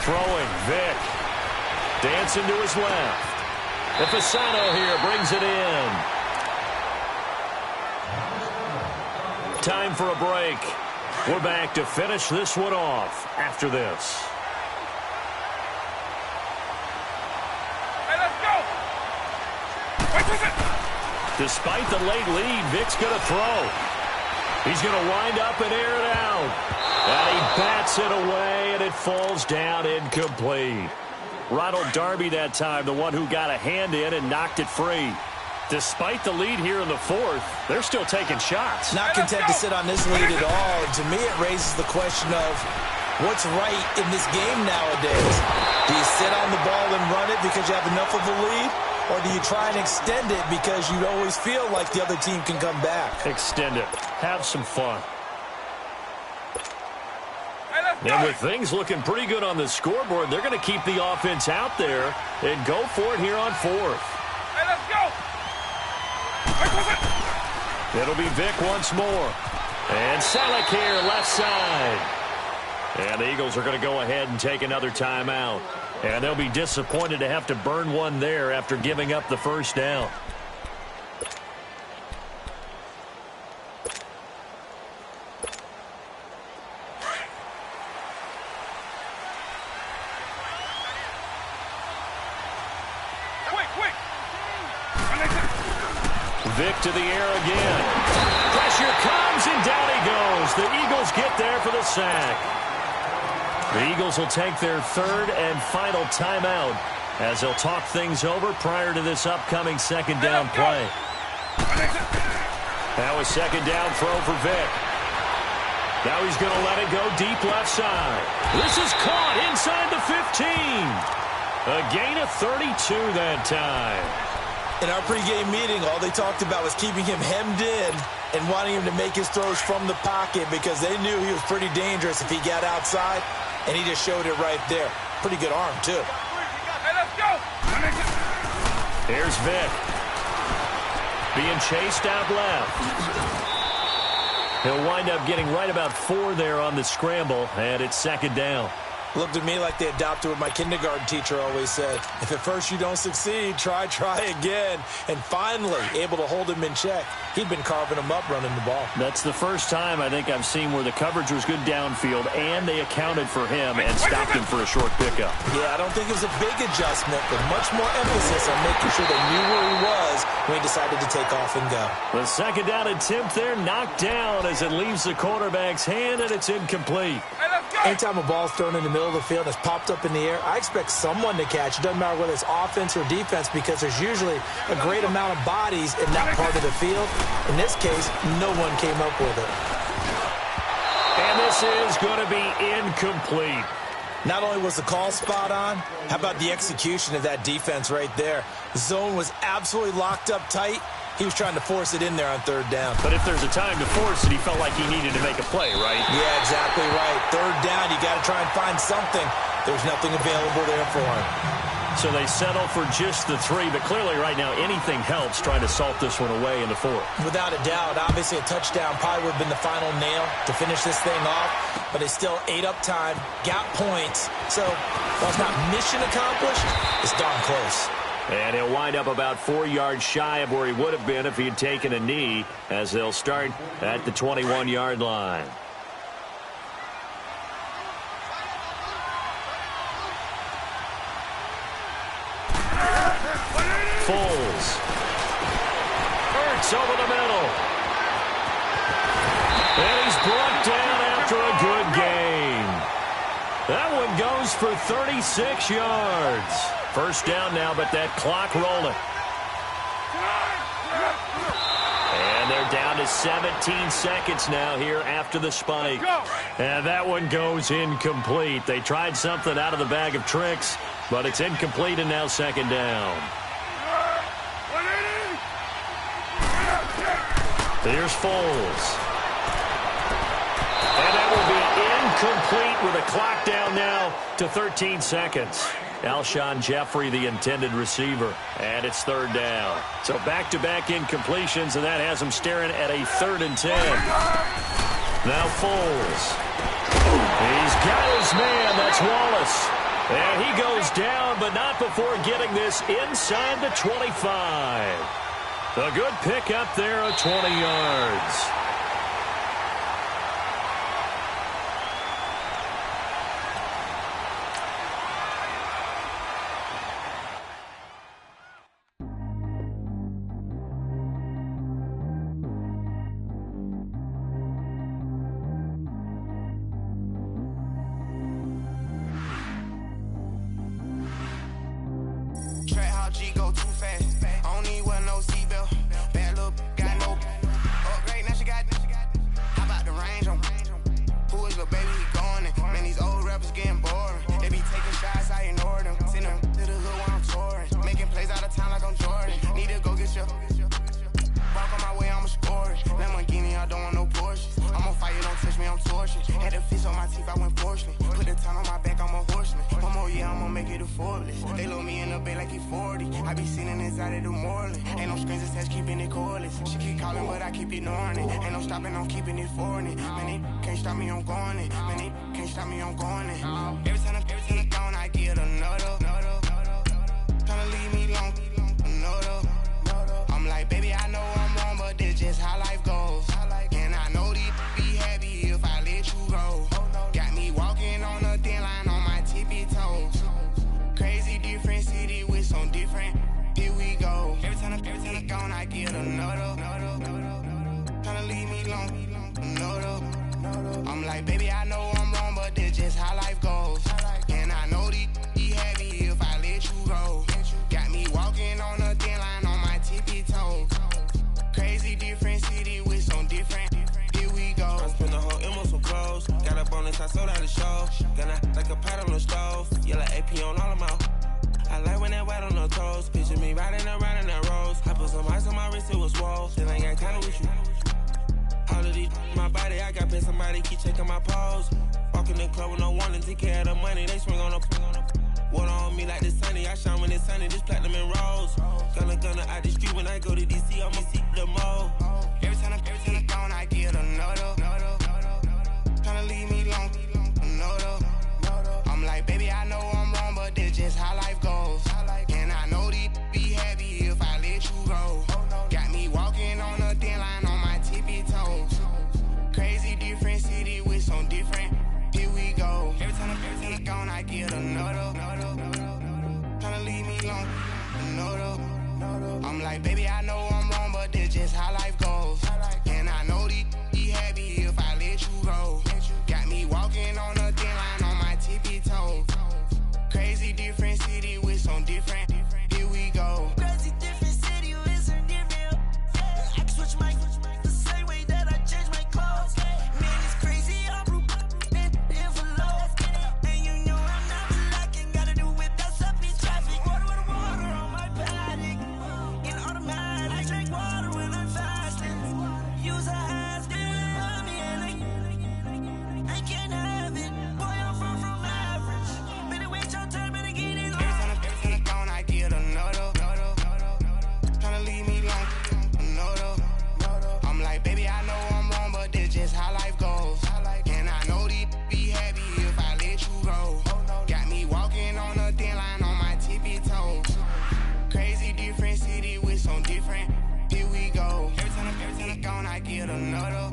Throwing, Vick. Dancing to his left. And Fasano here brings it in. Time for a break. We're back to finish this one off after this. Hey, let's go! Despite the late lead, Vick's going to throw. He's going to wind up and air it out. And he bats it away, and it falls down incomplete. Ronald Darby that time, the one who got a hand in and knocked it free. Despite the lead here in the 4th, they're still taking shots. Not content to sit on this lead at all. To me, it raises the question of what's right in this game nowadays. Do you sit on the ball and run it because you have enough of a lead? Or do you try and extend it because you always feel like the other team can come back? Extend it. Have some fun. And with things looking pretty good on the scoreboard, they're going to keep the offense out there and go for it here on 4th. Hey, let's go! It'll be Vick once more. And Selleck here, left side. And the Eagles are going to go ahead and take another timeout. And they'll be disappointed to have to burn one there after giving up the first down. Vick to the air again. Pressure comes, and down he goes. The Eagles get there for the sack. The Eagles will take their 3rd and final timeout as they'll talk things over prior to this upcoming 2nd down play. That was second down throw for Vic. Now he's going to let it go deep left side. This is caught inside the 15. A gain of 32 that time. In our pregame meeting, all they talked about was keeping him hemmed in and wanting him to make his throws from the pocket because they knew he was pretty dangerous if he got outside, and he just showed it right there. Pretty good arm, too. Hey, let's go. Here's Vic. Being chased out left. He'll wind up getting right about 4 there on the scramble, and it's second down. Looked to me like they adopted what my kindergarten teacher always said. If at first you don't succeed, try again. And finally, able to hold him in check. He'd been carving him up running the ball. That's the first time I think I've seen where the coverage was good downfield, and they accounted for him and stopped him for a short pickup. Yeah, I don't think it was a big adjustment, but much more emphasis on making sure they knew where he was when he decided to take off and go. The second down attempt there knocked down as it leaves the quarterback's hand, and it's incomplete. Anytime a ball's thrown in the middle of the field and it's popped up in the air, I expect someone to catch. It doesn't matter whether it's offense or defense because there's usually a great amount of bodies in that part of the field. In this case, no one came up with it. And this is going to be incomplete. Not only was the call spot on, how about the execution of that defense right there? The zone was absolutely locked up tight. He was trying to force it in there on third down. But if there's a time to force it, he felt like he needed to make a play, right? Yeah, exactly right. Third down, you got to try and find something. There's nothing available there for him. So they settle for just the 3, but clearly right now anything helps trying to salt this one away in the 4th. Without a doubt, obviously a touchdown probably would have been the final nail to finish this thing off, but they still ate up time, got points. So while it's not mission accomplished, it's darn close. And he'll wind up about 4 yards shy of where he would have been if he had taken a knee, as they'll start at the 21-yard line. Foles. Hurts over the middle. And he's brought down after a good gain. That one goes for 36 yards. First down now, but that clock rolling. And they're down to 17 seconds now here after the spike. And that one goes incomplete. They tried something out of the bag of tricks, but it's incomplete and now second down. Here's Foles. And that will be incomplete with a clock down now to 13 seconds. Alshon Jeffrey, the intended receiver, and it's third down. So back-to-back incompletions, and that has him staring at a 3rd and 10. Now Foles. He's got his man. That's Wallace. And he goes down, but not before getting this inside the 25. A good pickup there at 20 yards. Crazy different city with bonus, I sold out the show. Gonna like a pot on the stove. Yellow AP on all of my. I like when that white on the toes. Picture me riding around in that rose. I put some ice on my wrist, it was swole. Still ain't got time with you. All of these, my body, I got paid somebody, keep checking my pose. Walk in the club with no warning, take care of the money, they swing on the. Water on me like the sunny, I shine when it's sunny, this platinum and rose. Gonna out the street when I go to DC, I'ma see the mode. Every time I'm gone, I get another. Tryna leave me alone, another. I'm like, baby, I know I'm wrong, but that's just how life goes. And I know these be happy if I let you go. Got me walking on a thin line on my tippy toes. Crazy different city with some different. Here we go. Every time I'm gone, I get another. Tryna leave me alone, another. I'm like, baby, I know I'm wrong, but that's just how life goes. And I know these be happy if I let you go. Got me walking on a thin line on my tippy toes. Crazy different city with some different. Here we go. Crazy different city with some different. I can switch my the same way that I change my clothes. Man, it's crazy. I'm broke and envelope. And you know I'm not lacking. Gotta do it. That's up in traffic. Water with water on my paddock. In automatic. I drink water when I'm fasting. Use a has on me and I can't have it. Boy, I'm far from average. Better wait your turn, better get it on. Every time I'm gone, I get another. Tryna leave me alone, another. I'm like, baby, I know I'm wrong, but that's just how life goes. And I know these be happy if I let you go. Got me walking on a thin line on my tippy toes. Crazy different city with some different. Here we go. Every time I'm gone, I get another.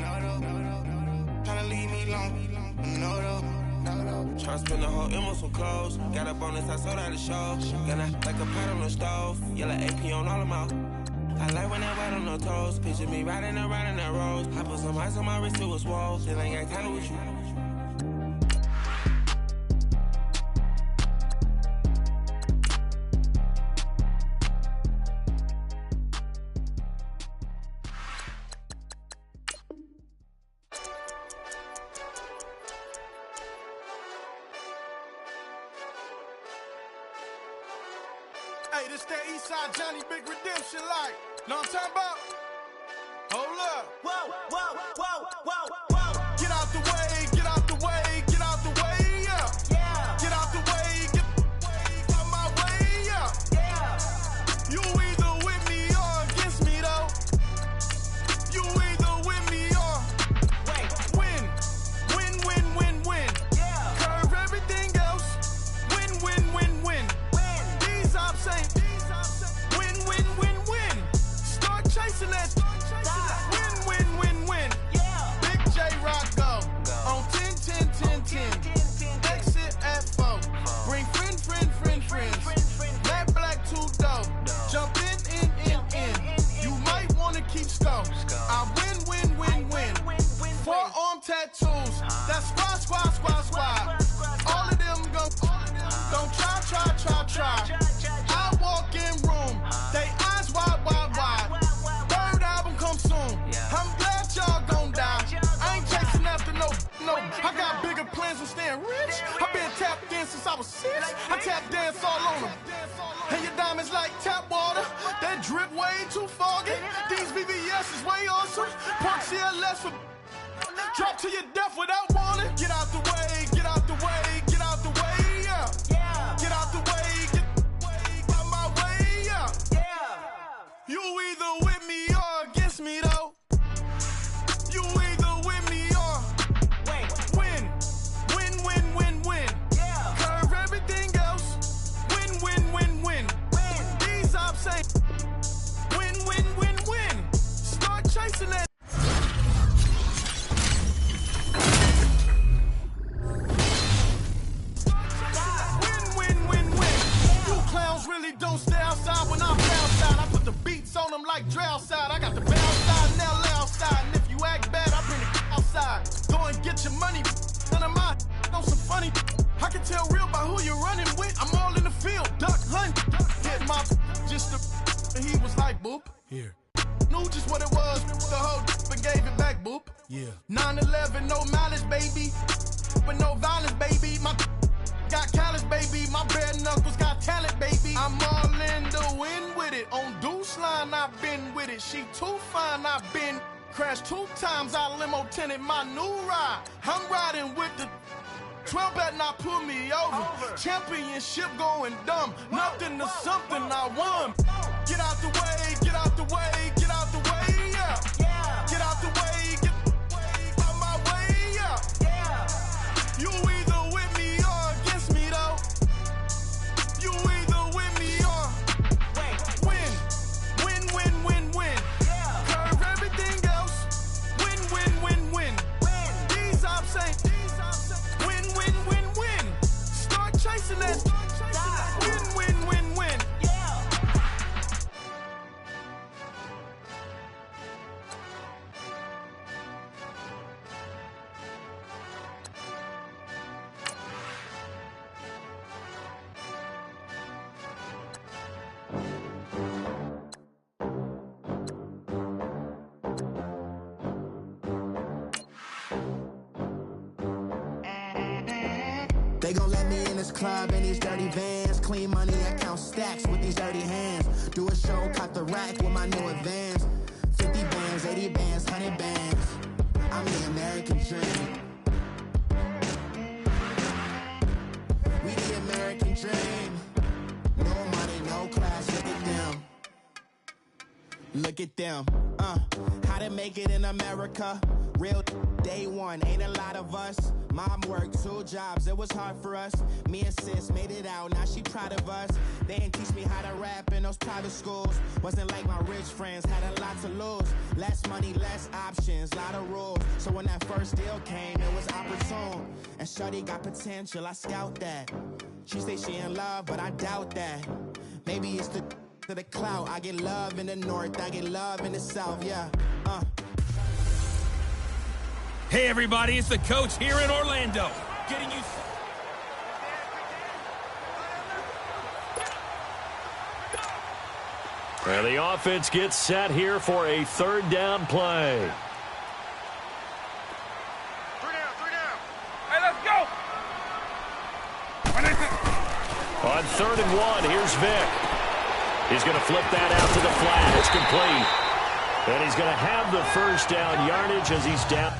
Tryna leave me alone, another. Tryna spend the whole M on some clothes. Got a bonus, I sold out the show. Gonna like a pot on the stove. Yellow AP on all of my. I like when that white on the toes. Picture me riding around in that rose. I put some ice on my wrist, it was swole. Still ain't got time with you. Hey, this that Eastside Johnny Big Redemption like. Know what I'm talking about? Hold up. Whoa, whoa, whoa, whoa, whoa. Get out the way, get out the way, get out the way, yeah. Yeah, Get out the way, get out my way, yeah. yeah. You either with me or against me, though. You either with me or win. Win, win, win, win. Yeah. Curve everything else. Win, win, win, win. These ops ain't. Win, win, win, win. Start chasing that. Win, win, win, win. Yeah. Big J Rock go. On 10, 10, 10, 10. Exit at 4. Bring friends. Matt Black 2 dough. Jump in. You might wanna keep score. I win. Forearm tattoos. That's squad. All of them go. Don't try. I walk in room. They eyes wide. Third album come soon. I'm glad y'all gon' die. I ain't chasing after no. I got bigger plans than staying rich. I been tapped in since I was 6. I tap dance all on them. And your diamonds like tap water. That drip way too foggy. These VVS is way awesome. Park CLS for drop to your death without warning. Get out the way, get out the way, get out the way, yeah. Yeah. Get out the way, get out my way, yeah. Yeah. You either with me or against me, though. You either with me or win. Win. Yeah. Curve everything else. Win. These ops ain't. Win. Start chasing that. Win. You clowns really don't stay outside when I'm outside. I put the beats on them like Dre side. I got the bounce side and LA outside. And if you act bad, I bring the outside. Go and get your money. None of my on some funny. I can tell real by who you're running with. I'm all in the field. Duck hunt. Hit my just the. And he was like, boop. Here. Knew just what it was. The whole and gave it back, boop. Yeah. 911, no mileage, baby. But no with it. She too fine, I been crashed 2 times. I limo tinted my new ride. I'm riding with the 12 better not pull me over. Championship going dumb. Nothing to something I won. Get out the way, get out the way, get out the way, yeah. Get out the way, get out my way, yeah. You either with me or against me though. You either with me or win. Win, win, win, win. Curve everything else. Win, win, win, win. These ops ain't win, win, win, win. Start chasing that. Win, win, win, win. They gon' let me in this club in these dirty vans. Clean money, I count stacks with these dirty hands. Do a show, cut the rack with my new advance. 50 bands, 80 bands, 100 bands. I'm the American dream. We the American dream. No money, no class, look at them. Look at them, how to make it in America. Real day one, ain't a lot of us. Mom worked 2 jobs, it was hard for us. Me and sis made it out, now she proud of us. They ain't teach me how to rap in those private schools. Wasn't like my rich friends, had a lot to lose. Less money, less options, lot of rules. So when that first deal came, it was opportune. And shorty got potential, I scout that. She say she in love, but I doubt that. Maybe it's to the clout. I get love in the north, I get love in the south, yeah. Hey everybody, it's the coach here in Orlando. Getting you... And the offense gets set here for a 3rd down play. 3 down, 3 down. Hey, let's go! On 3rd and 1, here's Vic. He's going to flip that out to the flat. It's complete. And he's going to have the 1st down yardage as he's down.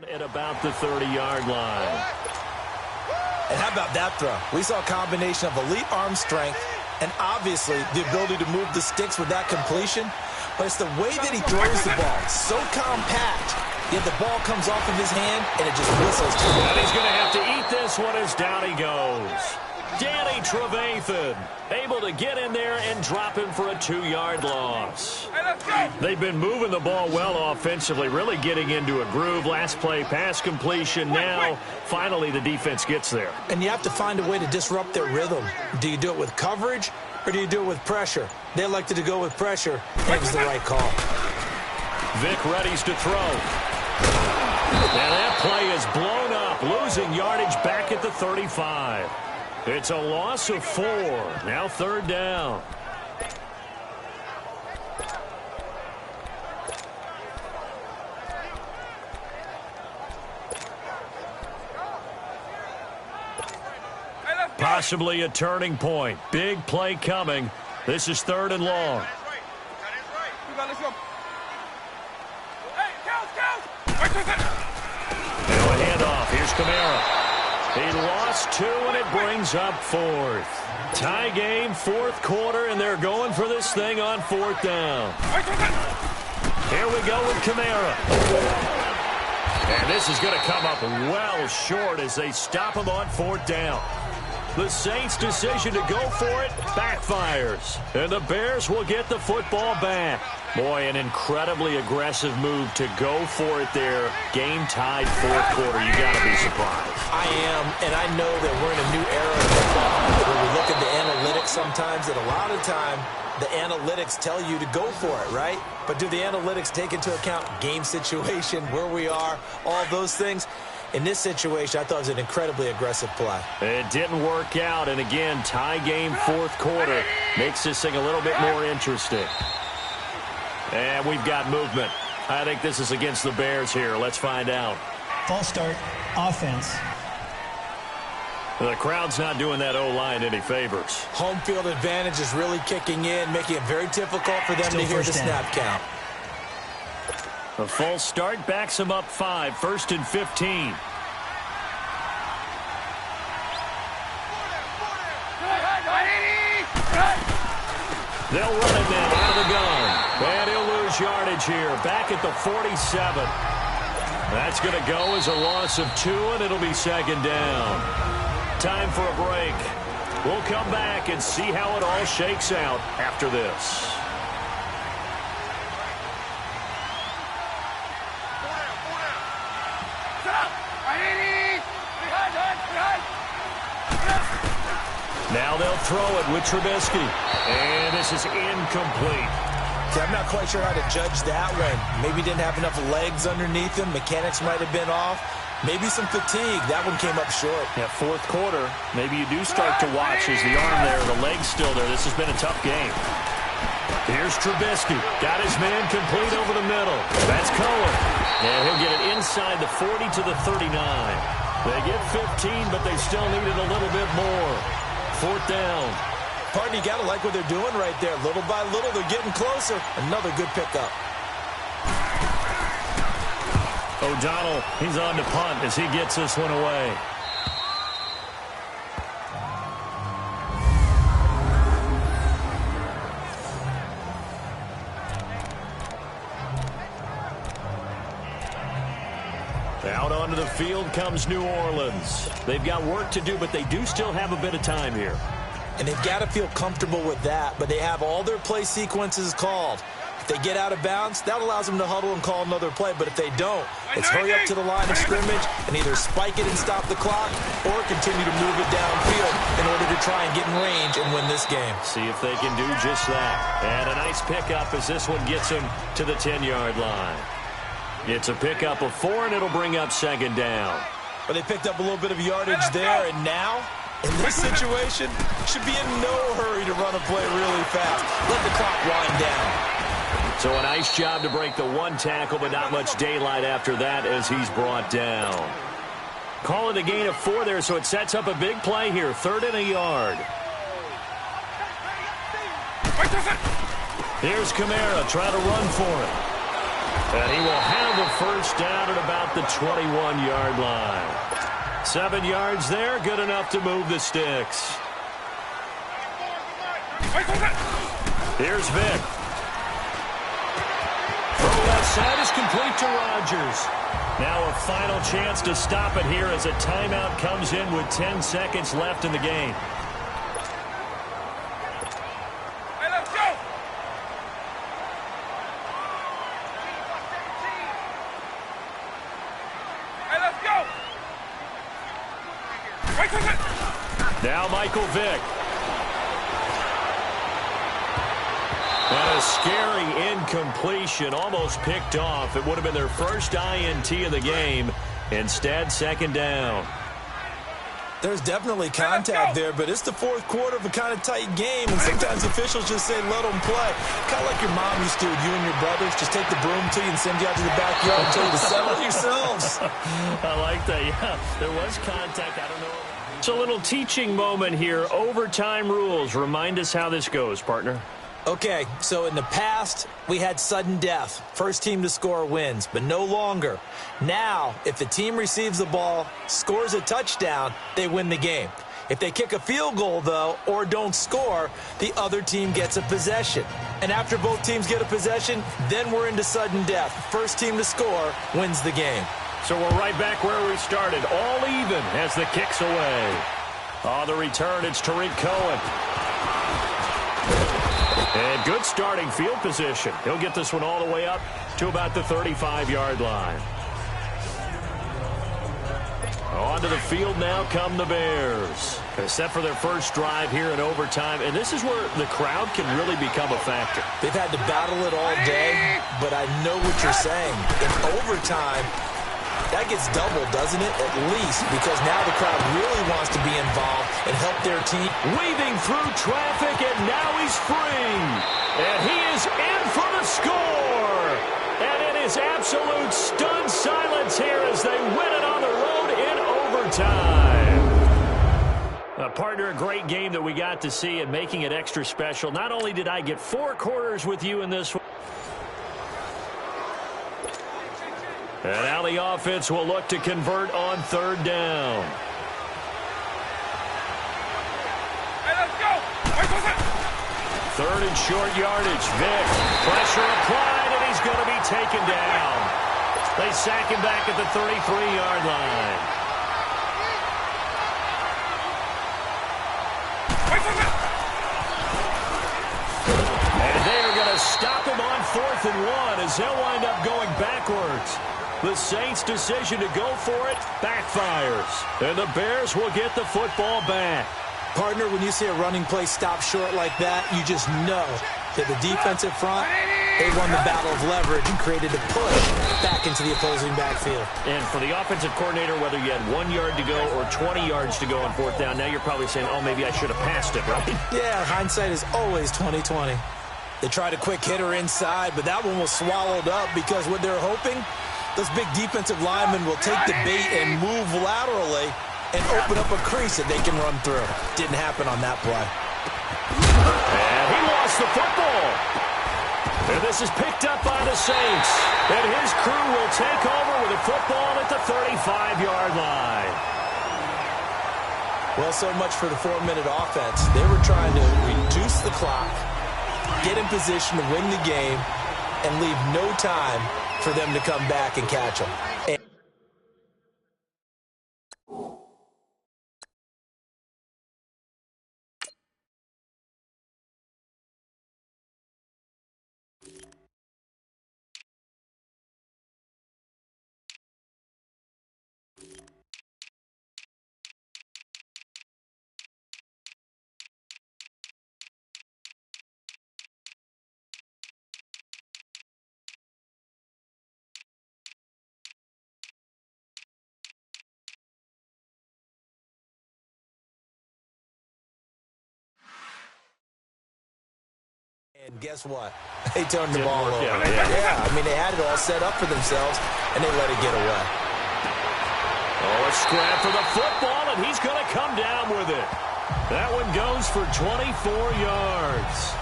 At about the 30-yard line. And how about that throw? We saw a combination of elite arm strength and obviously the ability to move the sticks with that completion. But it's the way that he throws the ball. So compact. Yet the ball comes off of his hand and it just whistles to him. And he's going to have to eat this one as down he goes. Danny Trevathan able to get in there and drop him for a 2-yard loss. They've been moving the ball well offensively, really getting into a groove. Last play, pass completion. Now, finally, the defense gets there. And you have to find a way to disrupt their rhythm. Do you do it with coverage or do you do it with pressure? They elected to go with pressure, and it was the right call. Vic readies to throw. And that play is blown up, losing yardage back at the 35. It's a loss of 4. Now 3rd down. Possibly a turning point. Big play coming. This is 3rd and long. Now a handoff. Here's Kamara. He lost 2, and it brings up 4th. Tie game, 4th quarter, and they're going for this thing on 4th down. Here we go with Kamara. And this is going to come up well short as they stop him on 4th down. The Saints' decision to go for it backfires. And the Bears will get the football back. Boy, an incredibly aggressive move to go for it there. Game tied 4th quarter. You got to be surprised. I am, and I know that we're in a new era of football where we look at the analytics sometimes, and a lot of time the analytics tell you to go for it, right? But do the analytics take into account game situation, where we are, all those things? In this situation, I thought it was an incredibly aggressive play. It didn't work out, and again, tie game 4th quarter makes this thing a little bit more interesting. And we've got movement. I think this is against the Bears here. Let's find out. False start, offense. The crowd's not doing that O-line any favors. Home field advantage is really kicking in, making it very difficult for them to hear the snap count. A false start backs them up 5, 1st and 15. They'll run it now out of the gun. And he'll lose yardage here. Back at the 47. That's going to go as a loss of 2, and it'll be 2nd down. Time for a break. We'll come back and see how it all shakes out after this. Now they'll throw it with Trubisky. And this is incomplete. See, I'm not quite sure how to judge that one. Maybe didn't have enough legs underneath him. Mechanics might have been off. Maybe some fatigue. That one came up short. Yeah, 4th quarter. Maybe you do start to watch as the arm there, the leg's still there. This has been a tough game. Here's Trubisky. Got his man complete over the middle. That's Cohen. And he'll get it inside the 40 to the 39. They get 15, but they still needed a little bit more. 4th down. Pardon, you got to like what they're doing right there. Little by little, they're getting closer. Another good pickup. O'Donnell, he's on to punt as he gets this one away. Out onto the field comes New Orleans. They've got work to do, but they do still have a bit of time here. And they've got to feel comfortable with that, but they have all their play sequences called. If they get out of bounds, that allows them to huddle and call another play, but if they don't, it's hurry up to the line of scrimmage and either spike it and stop the clock or continue to move it downfield in order to try and get in range and win this game. See if they can do just that. And a nice pickup as this one gets them to the 10-yard line. It's a pickup of 4, and it'll bring up 2nd down. But they picked up a little bit of yardage there, and now, in this situation, should be in no hurry to run a play really fast. Let the clock wind down. So a nice job to break the 1 tackle, but not much daylight after that as he's brought down. Call it a gain of 4 there, so it sets up a big play here. 3rd and a yard. Here's Kamara trying to run for it. And he will have a first down at about the 21-yard line. 7 yards there, good enough to move the sticks. Here's Vic. Throw left side is complete to Rodgers. Now a final chance to stop it here as a timeout comes in with 10 seconds left in the game. Hey, let's go! Hey, let's go! Now Michael Vick. And a scary incompletion, almost picked off. It would have been their first INT of the game. Instead, second down. There's definitely contact there, but it's the fourth quarter of a kind of tight game, and sometimes officials just say, let them play. Kind of like your mom used to with you and your brothers. Just take the broom to you and send you out to the backyard and tell you to settle it yourselves. I like that, yeah. There was contact. I don't know. It's a little teaching moment here. Overtime rules. Remind us how this goes, partner. Okay, so in the past, we had sudden death. First team to score wins, but no longer. Now, if the team receives the ball, scores a touchdown, they win the game. If they kick a field goal, though, or don't score, the other team gets a possession. And after both teams get a possession, then we're into sudden death. First team to score wins the game. So we're right back where we started, all even as the kick's away. On the return, it's Tariq Cohen. And good starting field position. He'll get this one all the way up to about the 35-yard line. Onto the field now come the Bears. Set for their first drive here in overtime. And this is where the crowd can really become a factor. They've had to battle it all day, but I know what you're saying. In overtime, that gets doubled, doesn't it? At least, because now the crowd really wants to be involved and help their team. Weaving through traffic, and now he's free. And he is in for the score. And it is absolute stunned silence here as they win it on the road in overtime. Partner, a great game that we got to see and making it extra special. Not only did I get 4 quarters with you in this one, and now the offense will look to convert on third down. Hey, let's go! Third and short yardage. Vick. Pressure applied, and he's going to be taken down. They sack him back at the 33-yard line. And they are going to stop him on 4th and 1 as they'll wind up going backwards. The Saints' decision to go for it backfires. And the Bears will get the football back. Partner, when you see a running play stop short like that, you just know that the defensive front, they won the battle of leverage and created a push back into the opposing backfield. And for the offensive coordinator, whether you had 1 yard to go or 20 yards to go on 4th down, now you're probably saying, oh, maybe I should have passed it, right? Yeah, hindsight is always 20/20. They tried a quick hitter inside, but that one was swallowed up because what they're hoping, those big defensive linemen will take the bait and move laterally and open up a crease that they can run through. Didn't happen on that play. And he lost the football. And this is picked up by the Saints. And his crew will take over with the football at the 35-yard line. Well, so much for the 4-minute offense. They were trying to reduce the clock, get in position to win the game, and leave no time for them to come back and catch them. And guess what? They turned the ball over. Yeah, I mean, they had it all set up for themselves, and they let it get away. Oh, a scrap for the football, and he's going to come down with it. That one goes for 24 yards.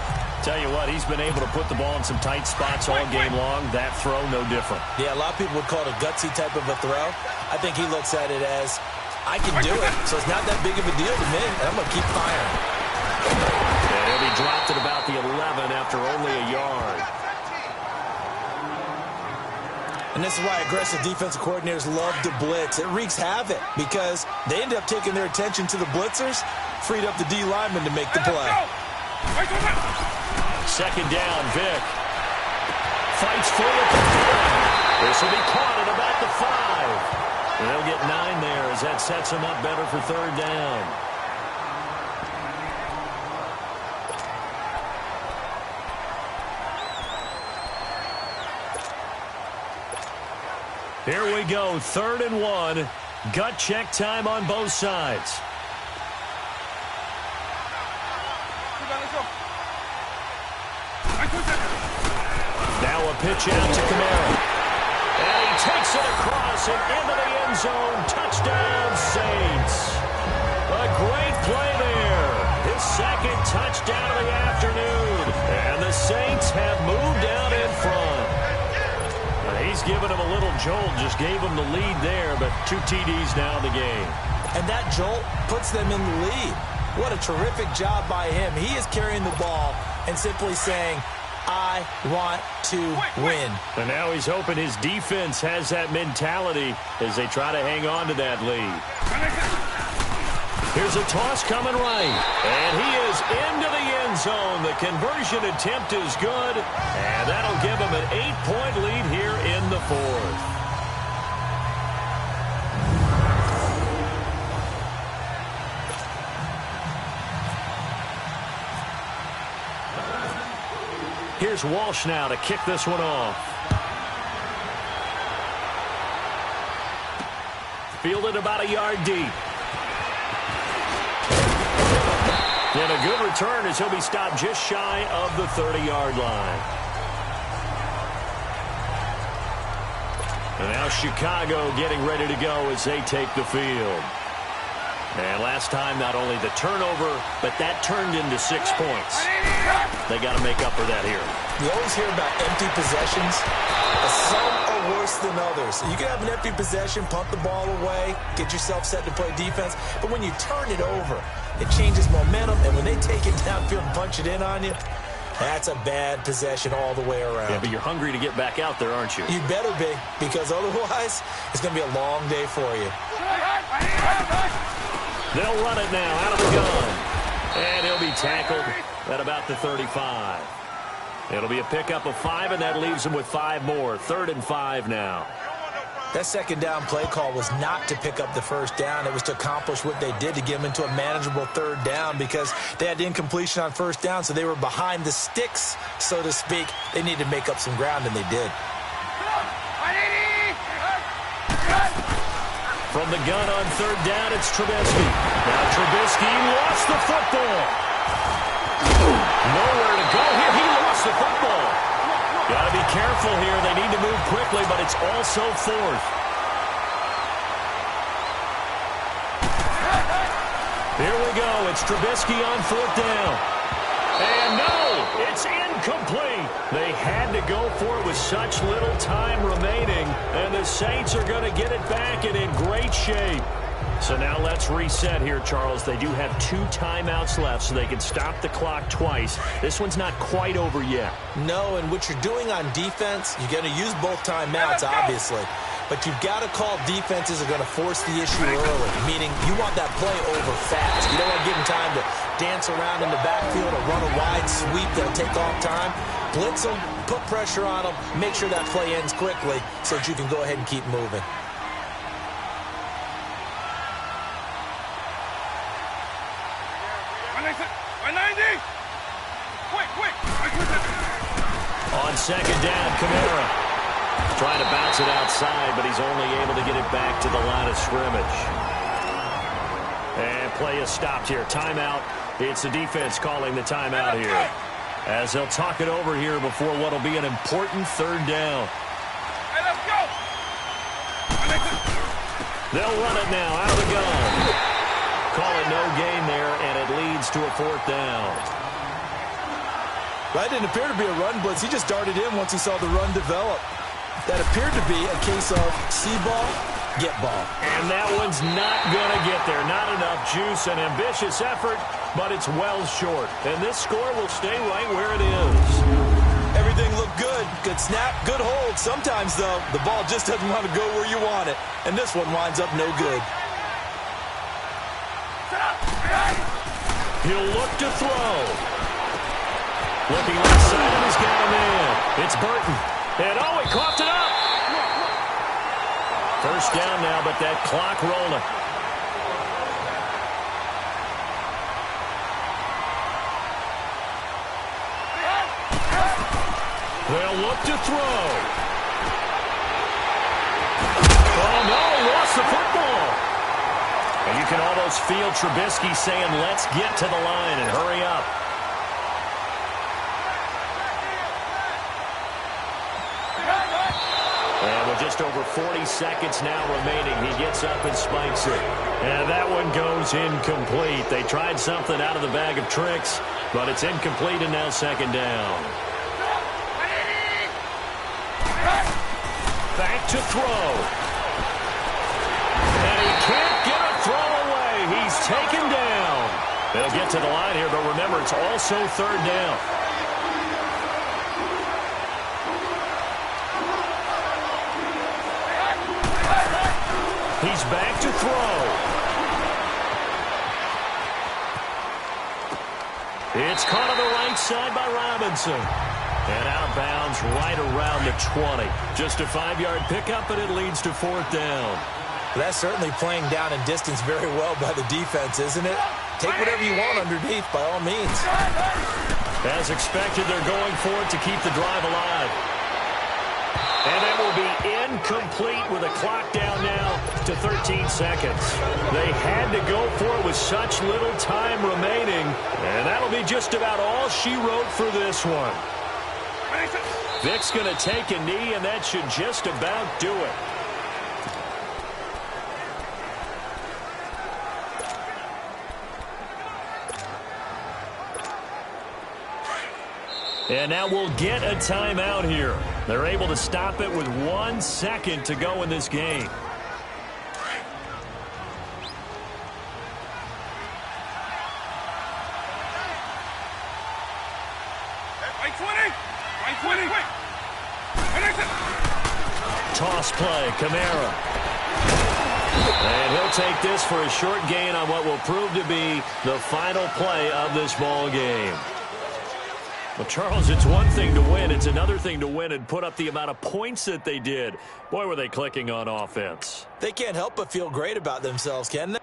Tell you what, he's been able to put the ball in some tight spots all game long. That throw, no different. Yeah, a lot of people would call it a gutsy type of a throw. I think he looks at it as, I can do it, so it's not that big of a deal to me, and I'm going to keep firing. And he'll be dropped at about the 11 after only a yard. And this is why aggressive defensive coordinators love to blitz. It wreaks havoc because they end up taking their attention to the blitzers, freed up the D lineman to make the play. Second down, Vic. Fights for it. This will be caught at about the 5. And they'll get 9 there as that sets them up better for third down. Here we go, 3rd and 1. Gut check time on both sides. Now a pitch out to Kamara. And he takes it across and into the end zone. Touchdown, Saints. A great play there. His second touchdown of the afternoon. And the Saints have moved out in front. He's given him a little jolt, just gave him the lead there, but 2 TDs now in the game. And that jolt puts them in the lead. What a terrific job by him. He is carrying the ball and simply saying, I want to win. And now he's hoping his defense has that mentality as they try to hang on to that lead. Here's a toss coming right. And he is into the end zone. The conversion attempt is good. And that'll give him an 8-point lead here in the 4th. Here's Walsh now to kick this one off. Fielded about a yard deep. And a good return as he'll be stopped just shy of the 30-yard line. And now Chicago getting ready to go as they take the field. And last time, not only the turnover, but that turned into 6 points. They got to make up for that here. You always hear about empty possessions. Some are worse than others. You can have an empty possession, punt the ball away, get yourself set to play defense. But when you turn it over, it changes momentum. And when they take it downfield and punch it in on you, that's a bad possession all the way around. Yeah, but you're hungry to get back out there, aren't you? You better be, because otherwise it's going to be a long day for you. They'll run it now out of the gun. And he'll be tackled at about the 35. It'll be a pickup of 5, and that leaves him with 5 more. 3rd and 5 now. That second down play call was not to pick up the first down. It was to accomplish what they did to get them into a manageable 3rd down because they had incompletion on first down, so they were behind the sticks, so to speak. They needed to make up some ground, and they did. From the gun on 3rd down, it's Trubisky. Now Trubisky lost the football. Nowhere to go here. He lost the football. Got to be careful here. They need to move quickly, but it's also 4th. Here we go. It's Trubisky on 4th down. And no, it's incomplete. They had to go for it with such little time remaining, and the Saints are going to get it back and in great shape. So now let's reset here, Charles. They do have 2 timeouts left, so they can stop the clock twice. This one's not quite over yet. No, and what you're doing on defense, you're going to use both timeouts, obviously. But you've got to call defenses are going to force the issue early, meaning you want that play over fast. You don't want to give them time to dance around in the backfield or run a wide sweep that'll take off time. Blitz them, put pressure on them, make sure that play ends quickly so that you can go ahead and keep moving. On 2nd down, Kamara trying to bounce it outside, but he's only able to get it back to the line of scrimmage. And play is stopped here. Timeout. It's the defense calling the timeout here, as they'll talk it over here before what will be an important 3rd down. They'll run it now out of the gun. Call it no gain there, and it leads to a 4th down. That didn't appear to be a run blitz. He just darted in once he saw the run develop. That appeared to be a case of see ball, get ball. And that one's not going to get there. Not enough juice. An ambitious effort, but it's well short. And this score will stay right where it is. Everything looked good. Good snap, good hold. Sometimes, though, the ball just doesn't want to go where you want it. And this one winds up no good. He'll look to throw. Looking left side, and he's got a man. It's Burton. And, oh, he coughed it up. First down now, but that clock rolling. They'll look to throw. Oh, no, lost the football. And you can almost feel Trubisky saying, let's get to the line and hurry up. And with just over 40 seconds now remaining, he gets up and spikes it. And that one goes incomplete. They tried something out of the bag of tricks, but it's incomplete and now second down. Back to throw. And he can't get a throw away. He's taken down. They'll get to the line here, but remember, it's also third down. He's back to throw. It's caught on the right side by Robinson. And out of bounds right around the 20. Just a 5-yard pickup, and it leads to fourth down. That's certainly playing down in distance very well by the defense, isn't it? Take whatever you want underneath, by all means. As expected, they're going for it to keep the drive alive. And that will be incomplete with a clock down now to 13 seconds. They had to go for it with such little time remaining. And that'll be just about all she wrote for this one. Vic's going to take a knee, and that should just about do it. And now we'll get a timeout here. They're able to stop it with 1 second to go in this game. Toss play, Kamara. And he'll take this for a short gain on what will prove to be the final play of this ball game. Well, Charles, it's one thing to win. It's another thing to win and put up the amount of points that they did. Boy, were they clicking on offense. They can't help but feel great about themselves, can they?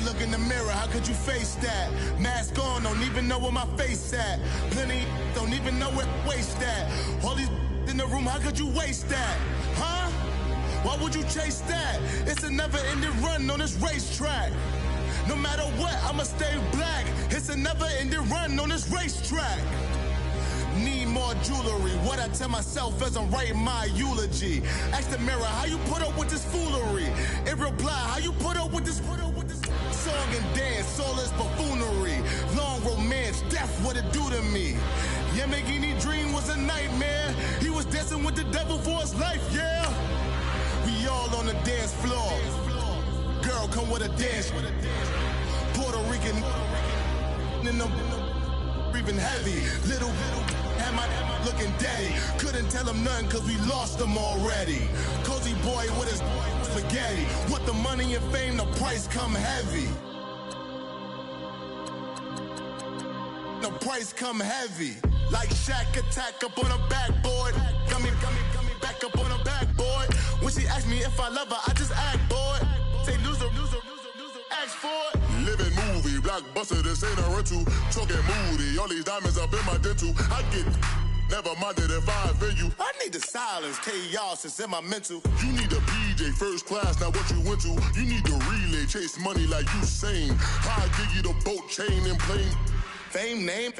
Look in the mirror, how could you face that? Mask on, don't even know where my face at. Plenty don't even know where waste at. All these in the room, how could you waste that? Huh? Why would you chase that? It's a never-ending run on this racetrack. No matter what, I'ma stay black. It's a never-ending run on this racetrack. Need more jewelry. What I tell myself as I'm writing my eulogy. Ask the mirror, how you put up with this foolery? It reply, how you put up with this song and dance, all this buffoonery. Long romance, death, what it do to me. Yamagini dream was a nightmare. He was dancing with the devil for his life, yeah. We all on the dance floor. Girl, come with a dance. Puerto Rican in the breathing heavy. Little had my looking daddy. Couldn't tell him nothing cause we lost him already. Cozy boy with his spaghetti. What the money and fame, the price come heavy. The price come heavy. Like Shaq attack up on a backboard. Got me back up on a backboard. When she asked me if I love her, I just act bored. Say loser, ask for it. Living movie, blockbuster, this ain't a rental. Talking moody, all these diamonds up in my dental. I get never minded if I offend you. I need the silence, chaos is in my mental. You need to be DJ first class, now what you went to? You need to relay, chase money like Usain. High give you the boat chain and plane. Fame name,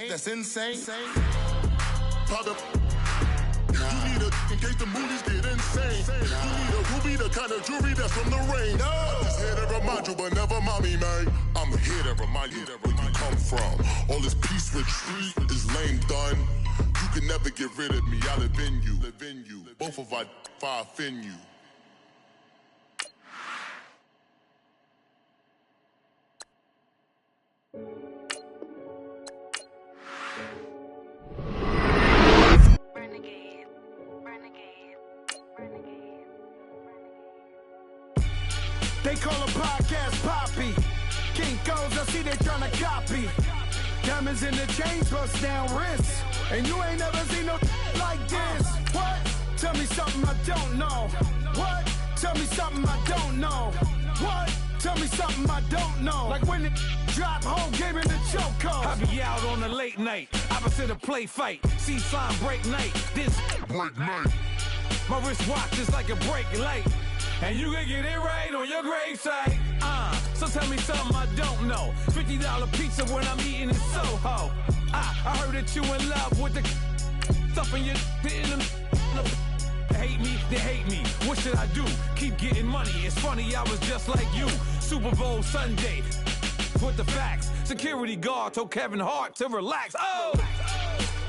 that's insane. Pop up. You need a in case the movies get insane. You need a ruby, the kind of jewelry that's from the rain. I'm just here to remind you, but never mommy, man. I'm here to remind you where you come from. All this peace retreat is lame done. You can never get rid of me. I live in you. Both of our offend you. They call a podcast Poppy. Kinkos, I see they tryna copy. Diamonds in the chains, bust down wrists. And you ain't never seen no like this. What? Tell me something I don't know. What? Tell me something I don't know. What? Tell me something I don't know. Like when it drop home, gave me the chokehold. I be out on a late night, opposite a play fight. See sign break night, this break night. My wristwatch is like a break light. And you can get it right on your gravesite. So tell me something I don't know. $50 pizza when I'm eating in Soho. I heard that you in love with the stuff in your hate me, they hate me. What should I do? Keep getting money. It's funny, I was just like you. Super Bowl Sunday. With the facts. Security guard told Kevin Hart to relax. Oh!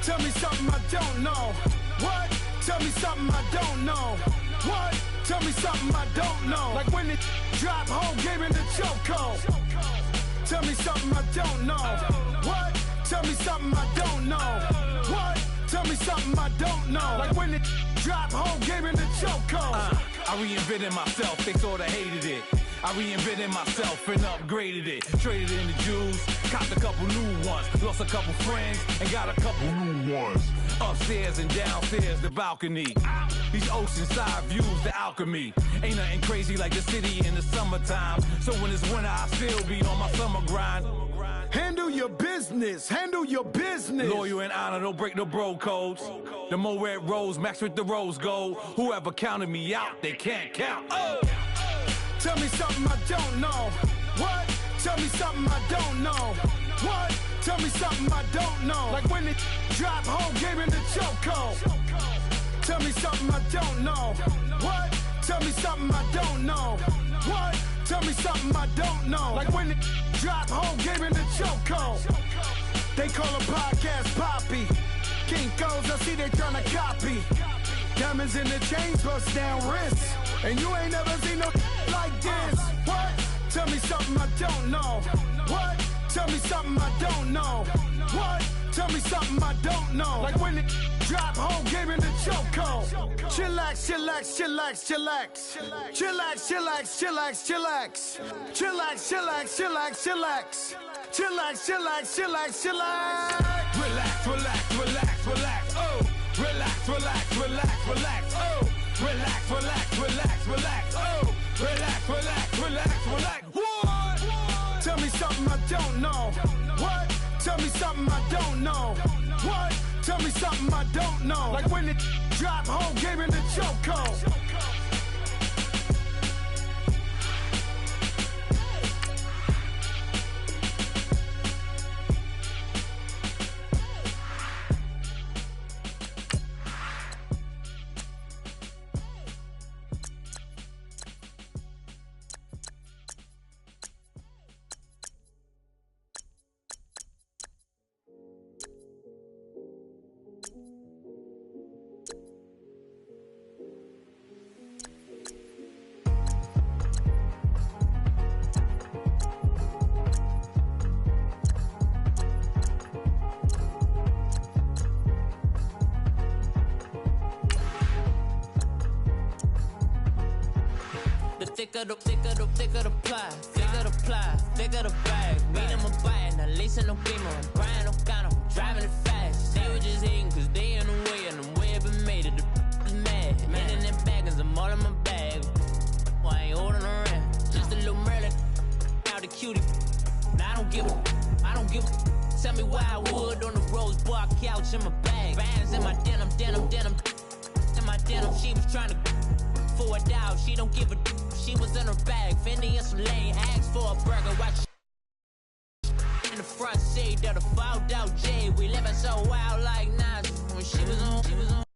Tell me something I don't know. What? Tell me something I don't know. What? Tell me something I don't know. Like when it drop home, gave me the chokehold. Tell me something I don't know. What? Tell me something I don't know. What? Tell me something I don't know. Like when it drop home, gave me the chokehold. I reinvented myself, they sorta hated it. I reinvented myself and upgraded it. Traded in the Jews, copped a couple new ones. Lost a couple friends and got a couple new ones. Upstairs and downstairs, the balcony. These oceanside views, the alchemy. Ain't nothing crazy like the city in the summertime. So when it's winter, I still be on my summer grind. Handle your business, handle your business. Loyal and honor, don't break no bro codes. The more red rose, max with the rose gold. Whoever counted me out, they can't count. Oh! Tell me something I don't know. What? Tell me something I don't know. What? Tell me something I don't know. Like when it drop home, gave me the chokehold. Tell me something I don't know. What? Tell me something I don't know. What? Tell me something I don't know. Like when it drop home, gave me the chokehold. They call a podcast Poppy. Kinkos, I see they tryna copy. Diamonds in the chains, bust down wrists. And you ain't never seen no like this. What? Tell me something I don't know. What? Tell me something I don't know. What? Tell me something I don't know. Like when it drop home, gave me the chokehold. Chillax, chillax, chillax, chillax. Chillax, chillax, chillax, chillax. Chillax, chillax, chillax, chillax. Chillax, chillax, chillax, chillax. Relax, relax, relax, relax. Oh! Relax, relax, relax, relax. Oh! Relax, relax, relax, relax. Oh! Relax, relax, relax, relax. What? Tell me something I don't know. What? Tell me something I don't know. What? Tell me something I don't know. Like when it drop home, gave me the chokehold. Thicker the ply, thicker the bag. Mean I'm a buyer, not leasing no beamer. I'm buying no counter, I'm driving it fast. They were just hating cause they in the way, and the way I've been made it, the is mad. Man in them baggins, I'm all in my bag. Why I ain't holding around? Just a little Merlin, out the cutie. Now I don't give a. Tell me why I would on the rose bar couch in my bag. Bands in my denim. In my denim, she was trying to for a doubt. She don't give a she was in her bag. Fendi and some lane, asked for a burger. Watch in the front seat of the fouled out J. We living so wild like Nas when she was on.